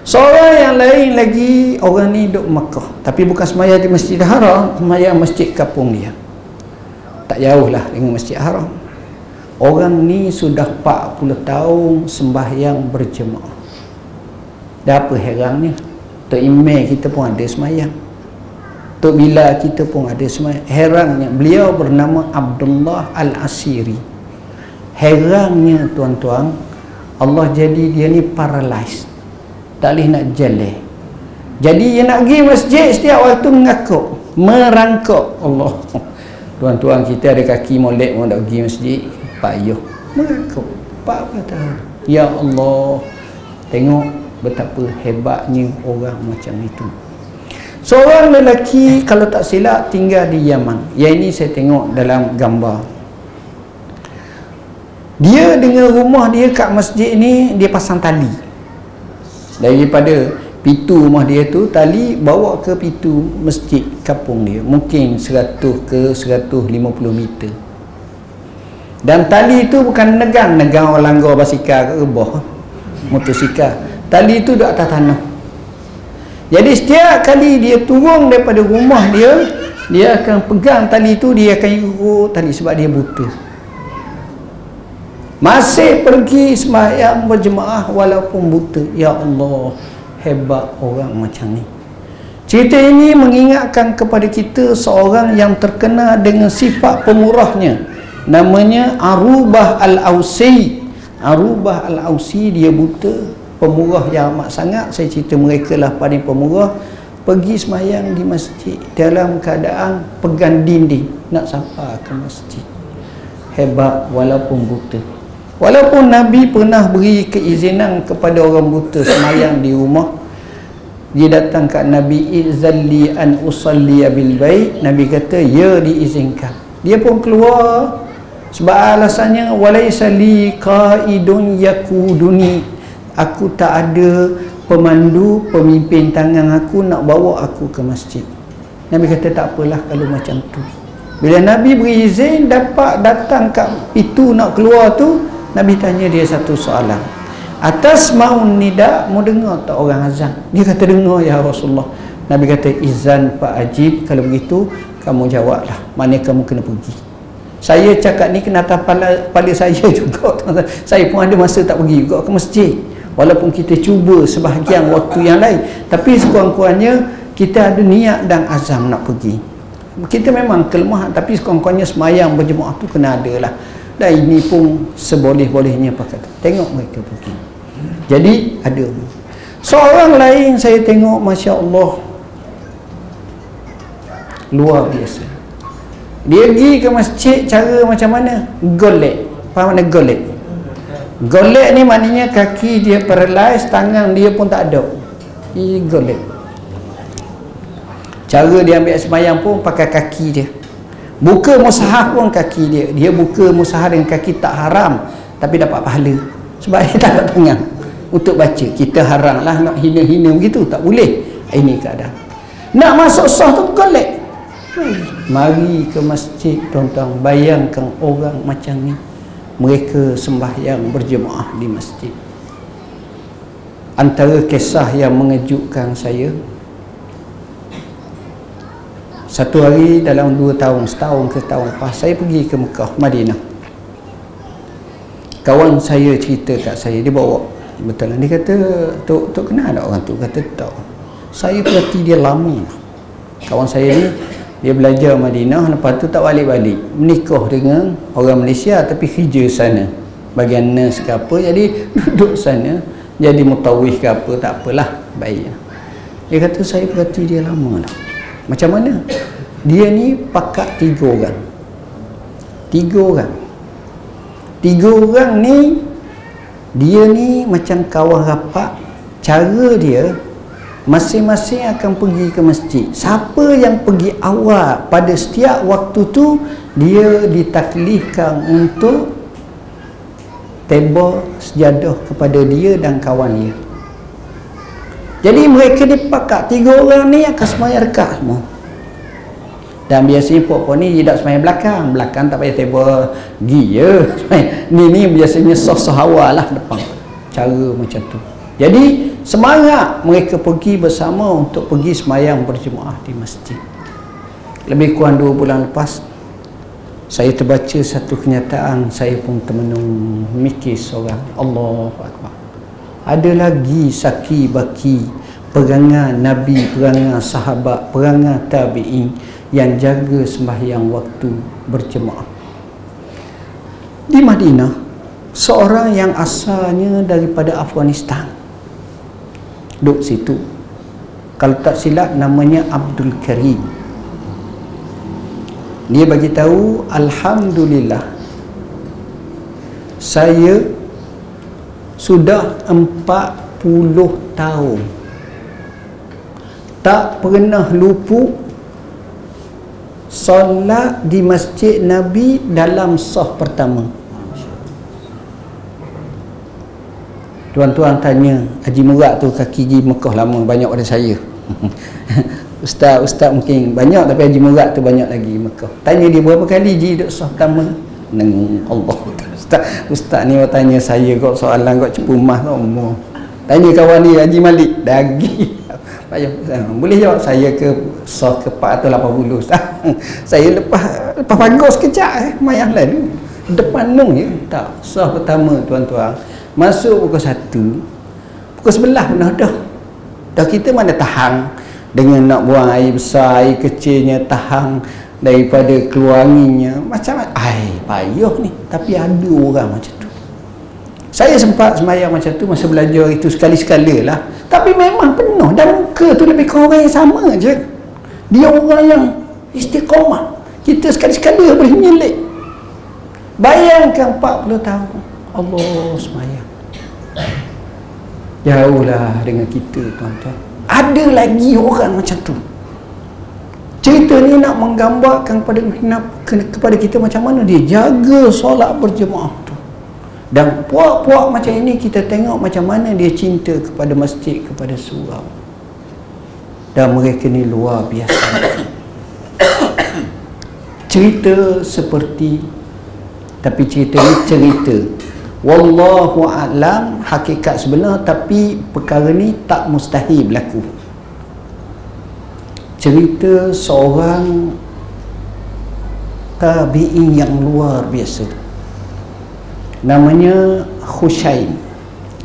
Seorang yang lain lagi, orang ni duduk Makkah, tapi bukan semayang di Masjidil Haram, semayang masjid kampung dia, tak jauh lah dengan Masjid Haram. Orang ni sudah 40 tahun sembahyang berjemaah. Dah apa herannya, Tok Imam kita pun ada semayang, Tok Bilal kita pun ada semayang. Herannya, beliau bernama Abdullah Al-Asiri. Herannya tuan-tuan, Allah jadi dia ni paralyzed, tak boleh nak jalan. Jadi dia nak pergi masjid, setiap waktu merangkak. Allah, tuan-tuan, kita ada kaki molek pun nak pergi masjid, payah merangkak 40 tahun. Ya Allah, tengok betapa hebatnya orang macam itu. Seorang lelaki, kalau tak silap, tinggal di Yaman. Yang ini saya tengok dalam gambar. Dia dengan rumah dia kat masjid ni, dia pasang tali. Daripada pintu rumah dia tu, tali bawa ke pintu masjid kampung dia, mungkin 100 ke 150 meter. Dan tali itu bukan negang orang langgar basikal ke rebah, motosikal. Tali itu duduk atas tanah. Jadi setiap kali dia turun daripada rumah dia, dia akan pegang tali itu, dia akan ikut tali sebab dia buta. Masih pergi sembahyang berjemaah walaupun buta. Ya Allah, hebat orang macam ni. Cerita ini mengingatkan kepada kita seorang yang terkenal dengan sifat pemurahnya. Namanya Arubah Al-Ausi. Arubah Al-Ausi, dia buta, pemurah yang amat sangat. Saya cerita mereka lah paling pemurah. Pergi semayang di masjid dalam keadaan pegang dinding nak sampai ke masjid. Hebat walaupun buta. Walaupun Nabi pernah beri keizinan kepada orang buta semayang di rumah, dia datang kat Nabi, izalli an usalli bil bait. Nabi kata ya, diizinkan. Dia pun keluar sebab alasannya walaysa li qaidun yakuduni, aku tak ada pemandu, pemimpin tangan aku nak bawa aku ke masjid. Nabi kata tak apalah kalau macam tu. Bila Nabi beri izin, dapat datang kat itu nak keluar tu, Nabi tanya dia satu soalan. Atas maun nida, mau dengar tak orang azan? Dia kata dengar ya Rasulullah. Nabi kata izan fa ajib, kalau begitu kamu jawablah, mana kamu kena pergi. Saya cakap ni kena atas kepala saya juga. Saya pun ada masa tak pergi juga ke masjid. walaupun kita cuba sebahagian waktu yang lain, tapi sekurang-kurangnya kita ada niat dan azam nak pergi. Kita memang kelemahan, tapi sekurang-kurangnya semayang berjemaah tu kena ada lah. Dan ini pun seboleh-bolehnya pakai. Tengok mereka pergi. Jadi ada. Seorang lain saya tengok, Masya Allah, luar biasa. Dia pergi ke masjid cara macam mana? Golek. Faham mana golek? Golek ni maknanya kaki dia paralyzed, tangan dia pun tak ada. Ini golek. Cara dia ambil sembahyang pun pakai kaki dia. Buka mushaf pun kaki dia. Dia buka mushaf dengan kaki tak haram, tapi dapat pahala. Sebab dia tak ada tangan untuk baca. Kita haram lah nak hina-hina begitu. Tak boleh. Ini keadaan. Nak masuk sah tu golek. Mari ke masjid, tuan-tuan. Bayangkan orang macam ni, mereka sembahyang berjemaah di masjid. Antara kisah yang mengejutkan saya, satu hari dalam 2 tahun, setahun ke tahun lepas, saya pergi ke Mekah, Madinah. Kawan saya cerita kat saya, dia bawa, betul lah, dia kata, Tok kenal tak orang tu? Kata tak. Saya perhati dia lama. Kawan saya ni, dia belajar Madinah, lepas tu tak balik-balik, menikah dengan orang Malaysia tapi kerja sana bagian nurse ke apa, jadi duduk sana jadi mutawih ke apa, tak apalah, baik. Dia kata saya perhati dia lama lah. Macam mana? Dia ni pakat 3 orang. 3 orang. 3 orang ni, dia ni macam kawan rapat. Cara dia, masing-masing akan pergi ke masjid. Siapa yang pergi awal pada setiap waktu tu, dia ditaklifkan untuk tebal sejadah kepada dia dan kawan dia. Jadi mereka dipakat 3 orang ni akan semayang rekat semua. Dan biasanya puak-puak ni dia tak semayang belakang. Belakang tak payah tebal, pergi je. Ni biasanya soh-soh awal lah depan. Cara macam tu. Jadi semangat mereka pergi bersama untuk pergi semayang berjemaah di masjid. Lebih kurang 2 bulan lepas, saya terbaca satu kenyataan, saya pun termenung mikir seorang, Allahu Akbar. Ada lagi saki baki perangai Nabi, perangai sahabat, perangai tabi'in yang jaga sembahyang waktu berjemaah. Di Madinah, seorang yang asalnya daripada Afghanistan duduk situ. Kalau tak silap namanya Abdul Karim. Dia bagi tahu, alhamdulillah, saya sudah 40 tahun tak pernah luput solat di Masjid Nabi dalam saf pertama. Tuan-tuan tanya, Haji Murad tu kaki pergi Mekah lama, banyak pada saya. Ustaz mungkin banyak, tapi Haji Murad tu banyak lagi Mekah. Tanya dia berapa kali Haji duduk saf pertama. Allah. Ustaz ni tanya saya kok soalan kok cepu mah tu. Tanya kawan dia Haji Malik dagi. Boleh jawab saya ke saf ke 480 Ustaz. Saya lepas pagar sekejap mayah lalu. Depan nung je. Tak, saf pertama tuan-tuan. Masuk pukul 1, pukul 11 pun dah kita mana tahan dengan nak buang air besar, air kecilnya tahan daripada keluar anginnya, macam payah ni. Tapi ada orang macam tu. Saya sempat sembahyang macam tu masa belajar itu sekali-sekala lah, tapi memang penuh dan muka tu lebih kurang orang yang sama je. Dia orang yang istiqamah. Kita sekali-sekala boleh menyelit. Bayangkan 40 tahun Allah sembahyang. Jauhlah dengan kita tuan-tuan. Ada lagi orang macam tu. Cerita ni nak menggambarkan kepada kita macam mana dia jaga solat berjemaah tu. Dan puak-puak macam ini kita tengok macam mana dia cinta kepada masjid, kepada surau. Dan mereka ni luar biasa. Cerita seperti, tapi cerita ni cerita, wallahu a'lam hakikat sebenar, tapi perkara ni tak mustahil berlaku. Cerita seorang tabi'in yang luar biasa, namanya Khushaim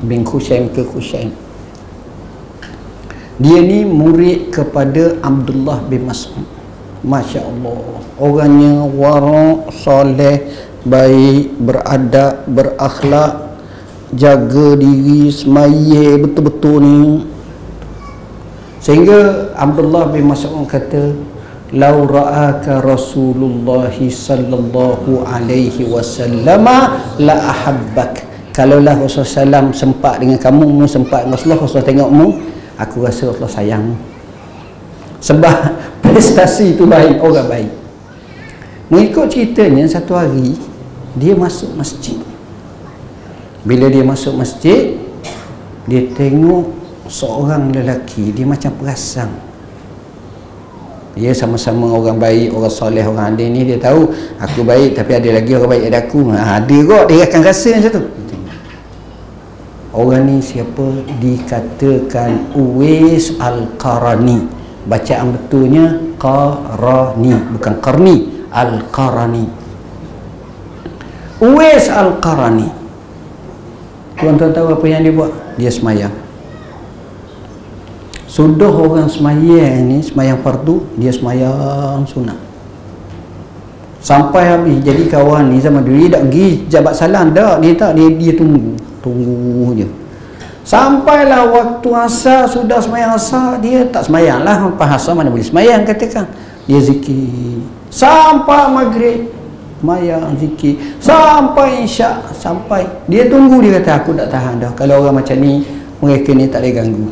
bin Khushaim ke Khushaim. Dia ni murid kepada Abdullah bin Mas'ud. Masya Allah, orangnya wara', soleh, baik, beradab, berakhlak, jaga diri, semaya betul-betul ni. Sehingga Abdullah bin Mas'ud kata, "Lau ra'aka Rasulullah sallallahu alaihi wasallam la ahabbak." Kalaulah Rasulullah SAW sempat dengan kamu, mu sempat dengan Rasulullah tengokmu, aku rasa Rasulullah sayang. Sebab prestasi itu baik, orang baik. Mengikut ceritanya, satu hari dia masuk masjid. Bila dia masuk masjid, dia tengok seorang lelaki, dia macam perasan. Dia sama-sama orang baik, orang soleh, orang adil ni, dia tahu aku baik tapi ada lagi orang baik ada aku. Ada kot, dia akan rasa macam tu. Orang ni siapa? Dikatakan Uwais Al-Qarani. Bacaan betulnya Qarani, bukan Qarni, Al-Qarani. Uwais Al-Qarani. Tuan-tuan tahu apa yang dia buat? Dia semayang. Sudah orang semayang ni, semayang fardu, dia semayang sunat. Sampai habis. Jadi kawan ni sama dia tak pergi jabat salam dah, dia tak, dia tunggu je. Sampailah waktu asar, sudah semayang asar, dia tak semayang lah. Lepas asar mana boleh semayang, katakan. Dia zikir sampai maghrib, semayang zikir sampai isyak, sampai dia tunggu. Dia kata aku tak tahan dah, kalau orang macam ni, mereka ni tak boleh ganggu.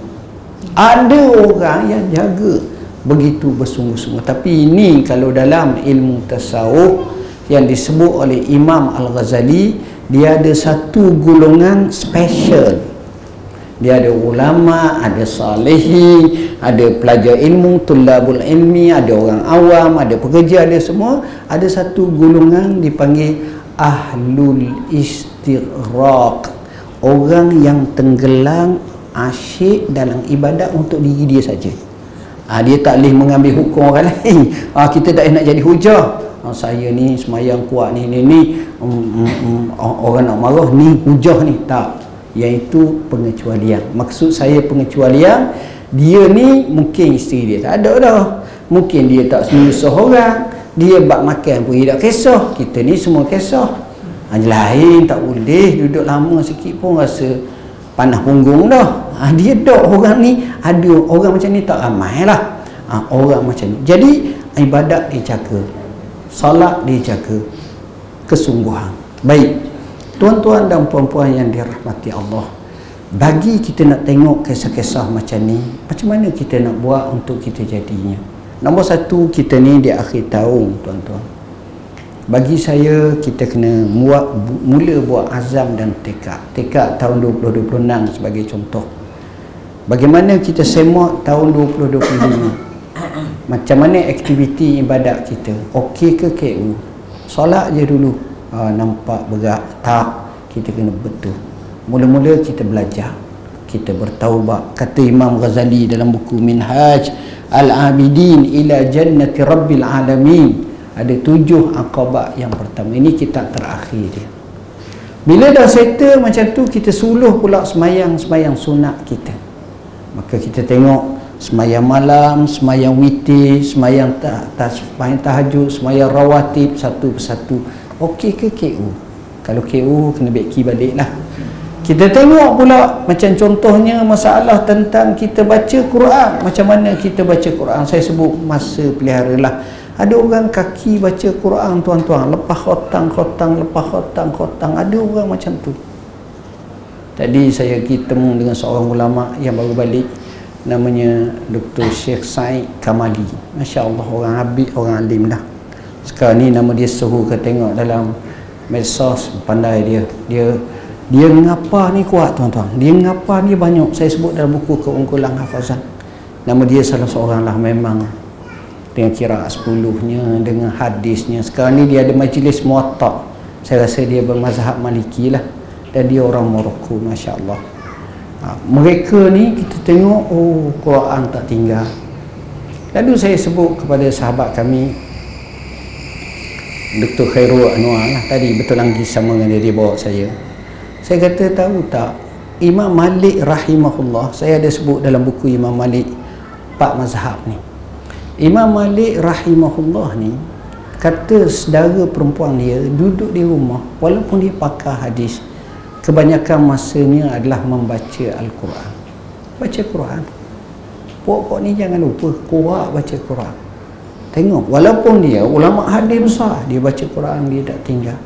Ada orang yang jaga begitu bersungguh-sungguh. Tapi ini kalau dalam ilmu tasawuf yang disebut oleh Imam Al-Ghazali, dia ada satu golongan special. Dia ada ulama, ada salihin, ada pelajar ilmu, tulabul ilmi, ada orang awam, ada pekerja, ada semua. Ada satu golongan dipanggil ahlul istighraq, orang yang tenggelam asyik dalam ibadat untuk diri dia saja. Dia tak boleh mengambil hukum orang lain. Kita tak nak jadi hujah. Saya ni semayang kuat ni, orang nak marah ni hujah ni. Tak. Iaitu pengecualian. Maksud saya pengecualian, dia ni mungkin isteri dia tak ada dah, mungkin dia tak semua seorang, dia bak makan pun dia tak kisah. Kita ni semua kisah. Lain tak boleh duduk lama sikit pun rasa panah punggung dah. Dia dah, orang ni ada orang macam ni tak ramai lah. Orang macam ni. Jadi ibadat dia jaga, salat dia jaga, kesungguhan. Baik, tuan-tuan dan puan-puan yang dirahmati Allah, bagi kita nak tengok kisah-kisah macam ni, macam mana kita nak buat untuk kita jadinya? Nombor satu, kita ni di akhir tahun, tuan-tuan. Bagi saya, kita kena mula buat azam dan tekad. Tekad tahun 2026 sebagai contoh. Bagaimana kita semak tahun 2025? Macam mana aktiviti ibadat kita? Okey ke KU? Solat je dulu. Nampak berat? Tak. Kita kena betul. Mula-mula kita belajar, kita bertaubat. Kata Imam Ghazali dalam buku Minhaj Al-Abidin ila Jannati Rabbil Alamin, ada 7 aqabah. Yang pertama, ini kitab terakhir dia. Bila dah settle macam tu, kita suluh pula semayang sunat kita. Maka kita tengok semayang malam, semayang witir, semayang tahajud, semayang rawatib satu persatu. Okey ke KU? Kalau KU kena beki balik lah. Kita tengok pula macam contohnya masalah tentang kita baca Quran. Macam mana kita baca Quran? Saya sebut masa pelihara lah. Ada orang kaki baca Quran, tuan-tuan, lepas khotang, lepas khotang. Ada orang macam tu. Tadi saya pergi temu dengan seorang ulama yang baru balik, namanya Dr. Sheikh Said Kamali. Masya Allah, orang habib, orang alim dah. Sekarang ni nama dia seru ke tengok dalam medsos, pandai dia. Dia ngapa ni kuat, tuan-tuan. Dia ngapa ni banyak. Saya sebut dalam buku Keunggulan Hafazan. Nama dia salah seorang lah memang. Dengan kiraat 10-nya, dengan hadisnya. Sekarang ni dia ada majlis Muwatta. Saya rasa dia bermazhab Maliki lah. Dan dia orang Morocco, Masya Allah. Mereka ni kita tengok, Quran tak tinggal. Lalu saya sebut kepada sahabat kami, Dr. Khairul Anwar lah, tadi betul lagi sama dengan dia bawa saya. Saya kata, tahu tak, Imam Malik rahimahullah, saya ada sebut dalam buku Imam Malik 4 mazhab ni. Imam Malik rahimahullah ni kata saudara perempuan dia duduk di rumah walaupun dia pakar hadis, kebanyakan masanya adalah membaca Al-Quran. Baca Quran. Pokok ni jangan lupa kuat baca Quran. Tengok, walaupun dia ulama hadis besar, dia baca Quran, dia tak tinggal.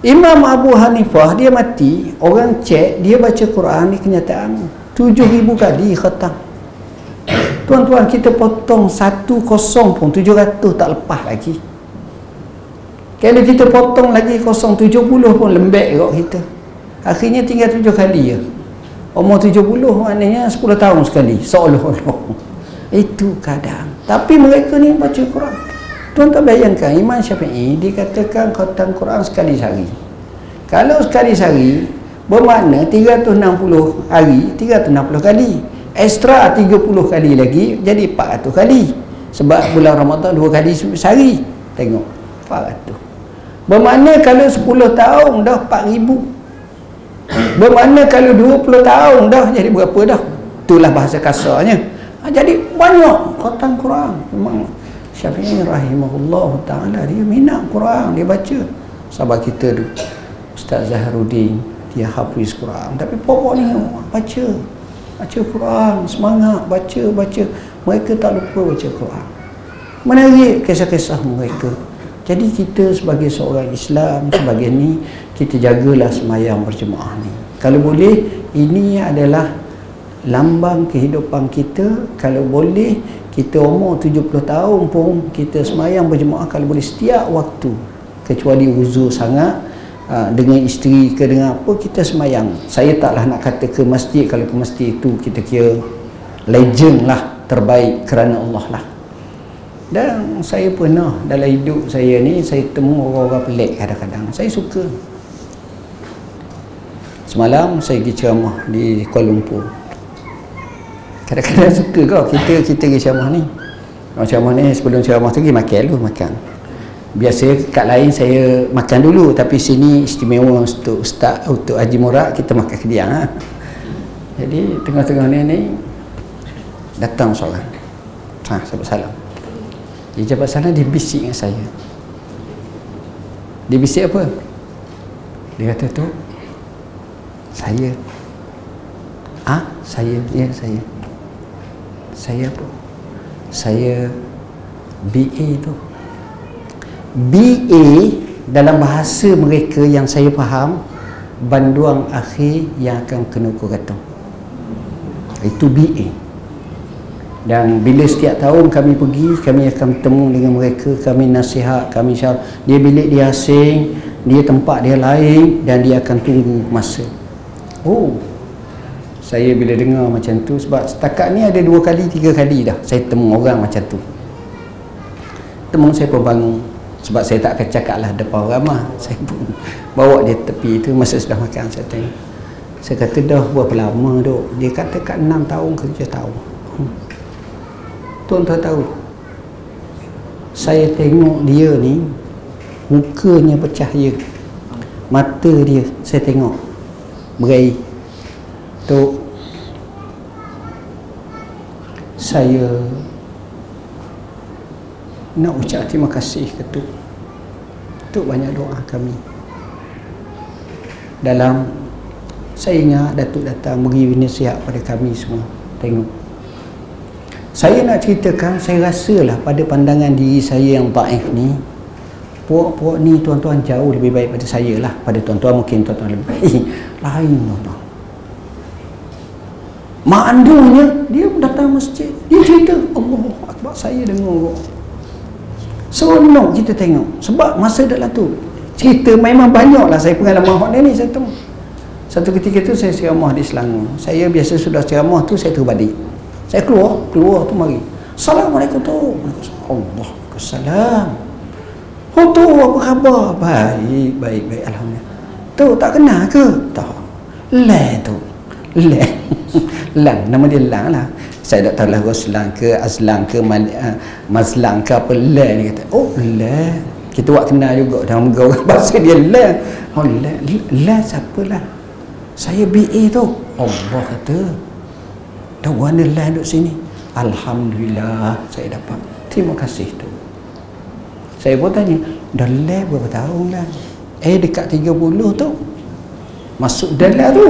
Imam Abu Hanifah dia mati, orang cek dia baca Quran ni kenyataan 7,000 kali khatam. Tuan-tuan, kita potong 1 kosong pun 700 tak lepas lagi. Kalau kita potong lagi 070 pun lembek kot kita. Akhirnya tinggal 7 kali je. Umur 70 maknanya 10 tahun sekali seolah-olah. Itu kadang. Tapi mereka ni baca Quran. Tuan-tuan bayangkan, Imam Syafi'i dikatakan khatam Quran sekali sehari. Kalau sekali sehari bermakna 360 hari 360 kali. Ekstra 30 kali lagi jadi 400 kali. Sebab bulan Ramadan 2 kali sehari. Tengok 400. Bermakna kalau 10 tahun dah 4,000. Bermakna kalau 20 tahun dah jadi berapa dah? Itulah bahasa kasarnya. Jadi banyak khatam Quran. Memang Syafi'i rahimahullah ta'ala dia minat Quran, dia baca. Sahabat kita tu Ustaz Zaharuddin, dia hafiz Quran, tapi pokok ni baca Quran, semangat baca. Mereka tak lupa baca Quran. Menarik kisah-kisah mereka. Jadi kita sebagai seorang Islam, sebagai ni, kita jagalah sembahyang berjemaah ni. Kalau boleh, ini adalah lambang kehidupan kita. Kalau boleh, kita umur 70 tahun pun kita sembahyang berjemaah kalau boleh setiap waktu, kecuali uzur sangat dengan isteri ke dengan apa, kita sembahyang. Saya taklah nak kata ke masjid, kalau ke masjid itu kita kira legend lah, terbaik kerana Allah lah. Dan saya pernah dalam hidup saya ni, saya temu orang-orang pelik kadang-kadang. Saya suka. Semalam saya pergi ceramah di Kuala Lumpur. Kadang-kadang suka kau kita pergi ceramah ni. Ceramah ni sebelum ceramah tu pergi makan dulu, makan. Biasa kat lain saya makan dulu, tapi sini istimewa untuk Ustaz, untuk Haji Murad, kita makan kediang ha. Jadi tengah-tengah ni datang seorang. Sahabat salam. Dia jabat salam, dia bisik dengan saya. Dia bisik apa? Dia kata tu, saya. Saya, ya saya. Saya apa? Saya BA tu. BA dalam bahasa mereka yang saya faham, banduang akhir yang akan kena kugatung. Itu BA. Dan bila setiap tahun kami pergi, kami akan bertemu dengan mereka, kami nasihat, kami syarah. Dia bilik dia asing, dia tempat dia lain, dan dia akan tunggu masa. Oh, saya bila dengar macam tu, sebab setakat ni ada 2 kali 3 kali dah saya temu orang macam tu. Temu saya pun bangun, sebab saya tak akan cakap lah depan orang ramah. Saya pun bawa dia tepi tu, masa sudah makan saya tanya. Saya kata dah berapa lama duk? Dia kata kat 6 tahun ke 7 tahun. Tuan-tuan tahu, saya tengok dia ni, mukanya bercahaya, mata dia saya tengok berair. Tu saya nak ucap terima kasih ke tu. Tu banyak doa kami. Dalam saya ingat Datuk datang beri nasihat pada kami semua. Tengok, saya nak ceritakan, saya rasalah pada pandangan diri saya yang daif ni, puak-puak ni tuan-tuan jauh lebih baik pada saya lah. Pada tuan-tuan mungkin tuan-tuan lebih baik. Lain tuan-tuan. Mak andungnya, dia datang masjid, dia cerita, Allahu Akbar, saya dengar. Seronok kita tengok. Sebab masa dalam tu cerita memang banyak lah. Saya pengalaman hot ni saya temu. Satu ketika tu saya ceramah di Selangor. Saya biasa sudah ceramah tu saya terus balik. Saya keluar tu mari. Assalamualaikum tu. Waalaikumsalam. Oh tu apa khabar? Baik. Alhamdulillah. Tu tak kenal ke? Tak. Lang tu. Lang. Nama dia Lang lah. Saya tak tahu lah Roslan ke Azlan ke Mazlan ke apa. Lang ni kata. Oh Lang. Kita buat kenal juga. Dalam orang bahasa dia Lang. Oh Lang siapa lah? Saya BA tu. Allah kata, dah wanalah duduk sini. Alhamdulillah saya dapat. Terima kasih tu. Saya pun tanya, dah berapa tahun lah? Dekat 30 tu. Masuk dalam tu.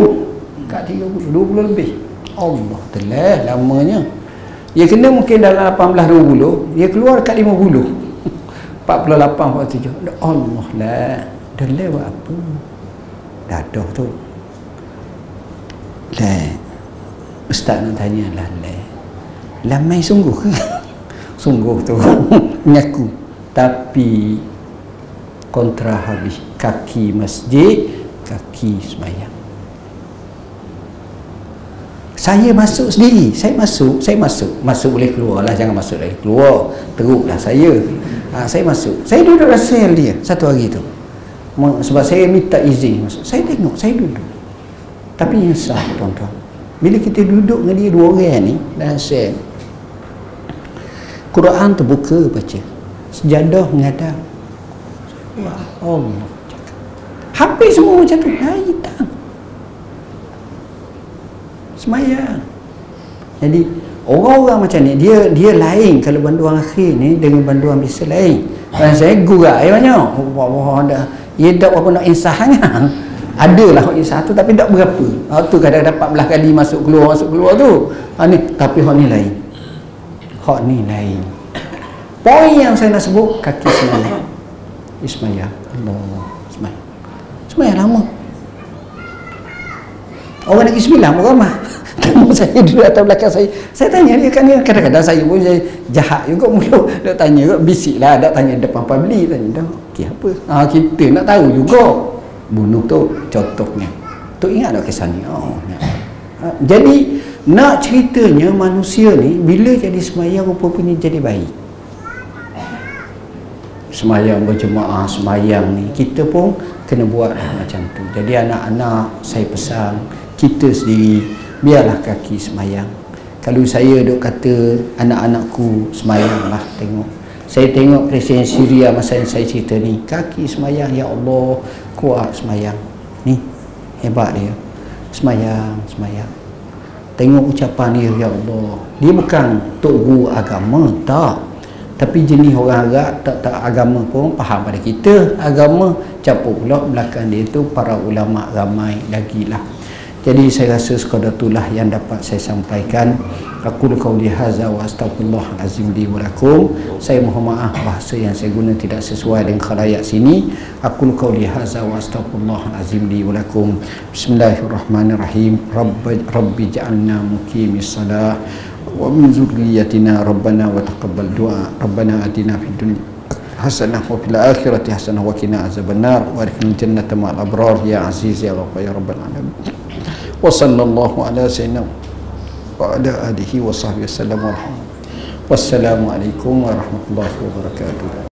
Dekat 30, 20 lebih. Allah telah lamanya. Dia kena mungkin dalam 18-20, dia keluar dekat 50. 48-47. Allah lah. Dah buat apa? Dadah tu. Lah. Ustaz nak tanya lah. Lamai sungguh ke? Sungguh tu. Mengaku. Tapi kontra habis. Kaki masjid, kaki sembahyang. Saya masuk sendiri. Saya masuk boleh keluar lah, jangan masuk lagi, keluar teruklah saya. Saya masuk, saya duduk dalam sel dia satu hari tu, sebab saya minta izin masuk. Saya tengok, saya duduk, tapi yang sah tuan-tuan, bila kita duduk dengan dia dua orang ni dalam sel, Quran terbuka baca, sejadah menghadap, Allah, hampir semua macam tu. Hitam semayang. Jadi orang-orang macam ni, dia lain. Kalau banduan akhir ni dengan banduan biasa lain. Kalau saya gurak banyak. Dia tak apa nak insah sangat. Adalah insah tu tapi tak berapa. Tu kadang dapat belah kali masuk keluar tu. Ni tapi hak ni lain. Hak ni lain. Poin yang saya nak sebut, kaki semayang. Ismayah. Allah, semayang. Semayang lama. Orang nak ismilah ramah. Saya duduk atas belakang saya tanya dia kan, kadang-kadang saya pun saya jahat juga mulut, nak tanya juga, bisik lah, nak tanya depan public, tanya dah okey apa, kita nak tahu juga bunuh tu contohnya tu, ingat tak kisah ni? Jadi nak ceritanya manusia ni bila jadi semayang rupanya jadi baik. Semayang berjemaah, semayang ni kita pun kena buat macam tu. Jadi anak-anak saya pesan, kita sendiri biarlah kaki semayang. Kalau saya duk kata anak-anakku semayang lah, tengok. Saya tengok Presiden Syria masa yang saya cerita ni, kaki semayang, ya Allah, kuat semayang. Ni, hebat dia. Semayang. Tengok ucapan dia, ya Allah. Dia bukan tok guru agama, tak. Tapi jenis orang Arab tak agama pun faham pada kita agama, campur pula belakang dia tu para ulama ramai lagi lah. Jadi saya rasa sekadar itulah yang dapat saya sampaikan. Aku qauli hadza wa astaghfirullahalazim li wa lakum. Saya mohon maaf bahasa yang saya guna tidak sesuai dengan khalayak sini. Aku qauli hadza wa astaghfirullahalazim li wa lakum. Bismillahirrahmanirrahim. Rabbi ja'alna muqimis shalah wa min dzurriyyatina rabbana wa taqabbal du'a. Rabbana atina fid dunya hasanah wa fil akhirati hasanah wa qina azabannar wa adkhilna jannata ma'al abrar ya aziz ya ghafur ya rabbal alamin. Wa sallallahu ala sayyidina wa ala alihi wa sahbihi wasallam. Wassalamu alaikum warahmatullahi wabarakatuh.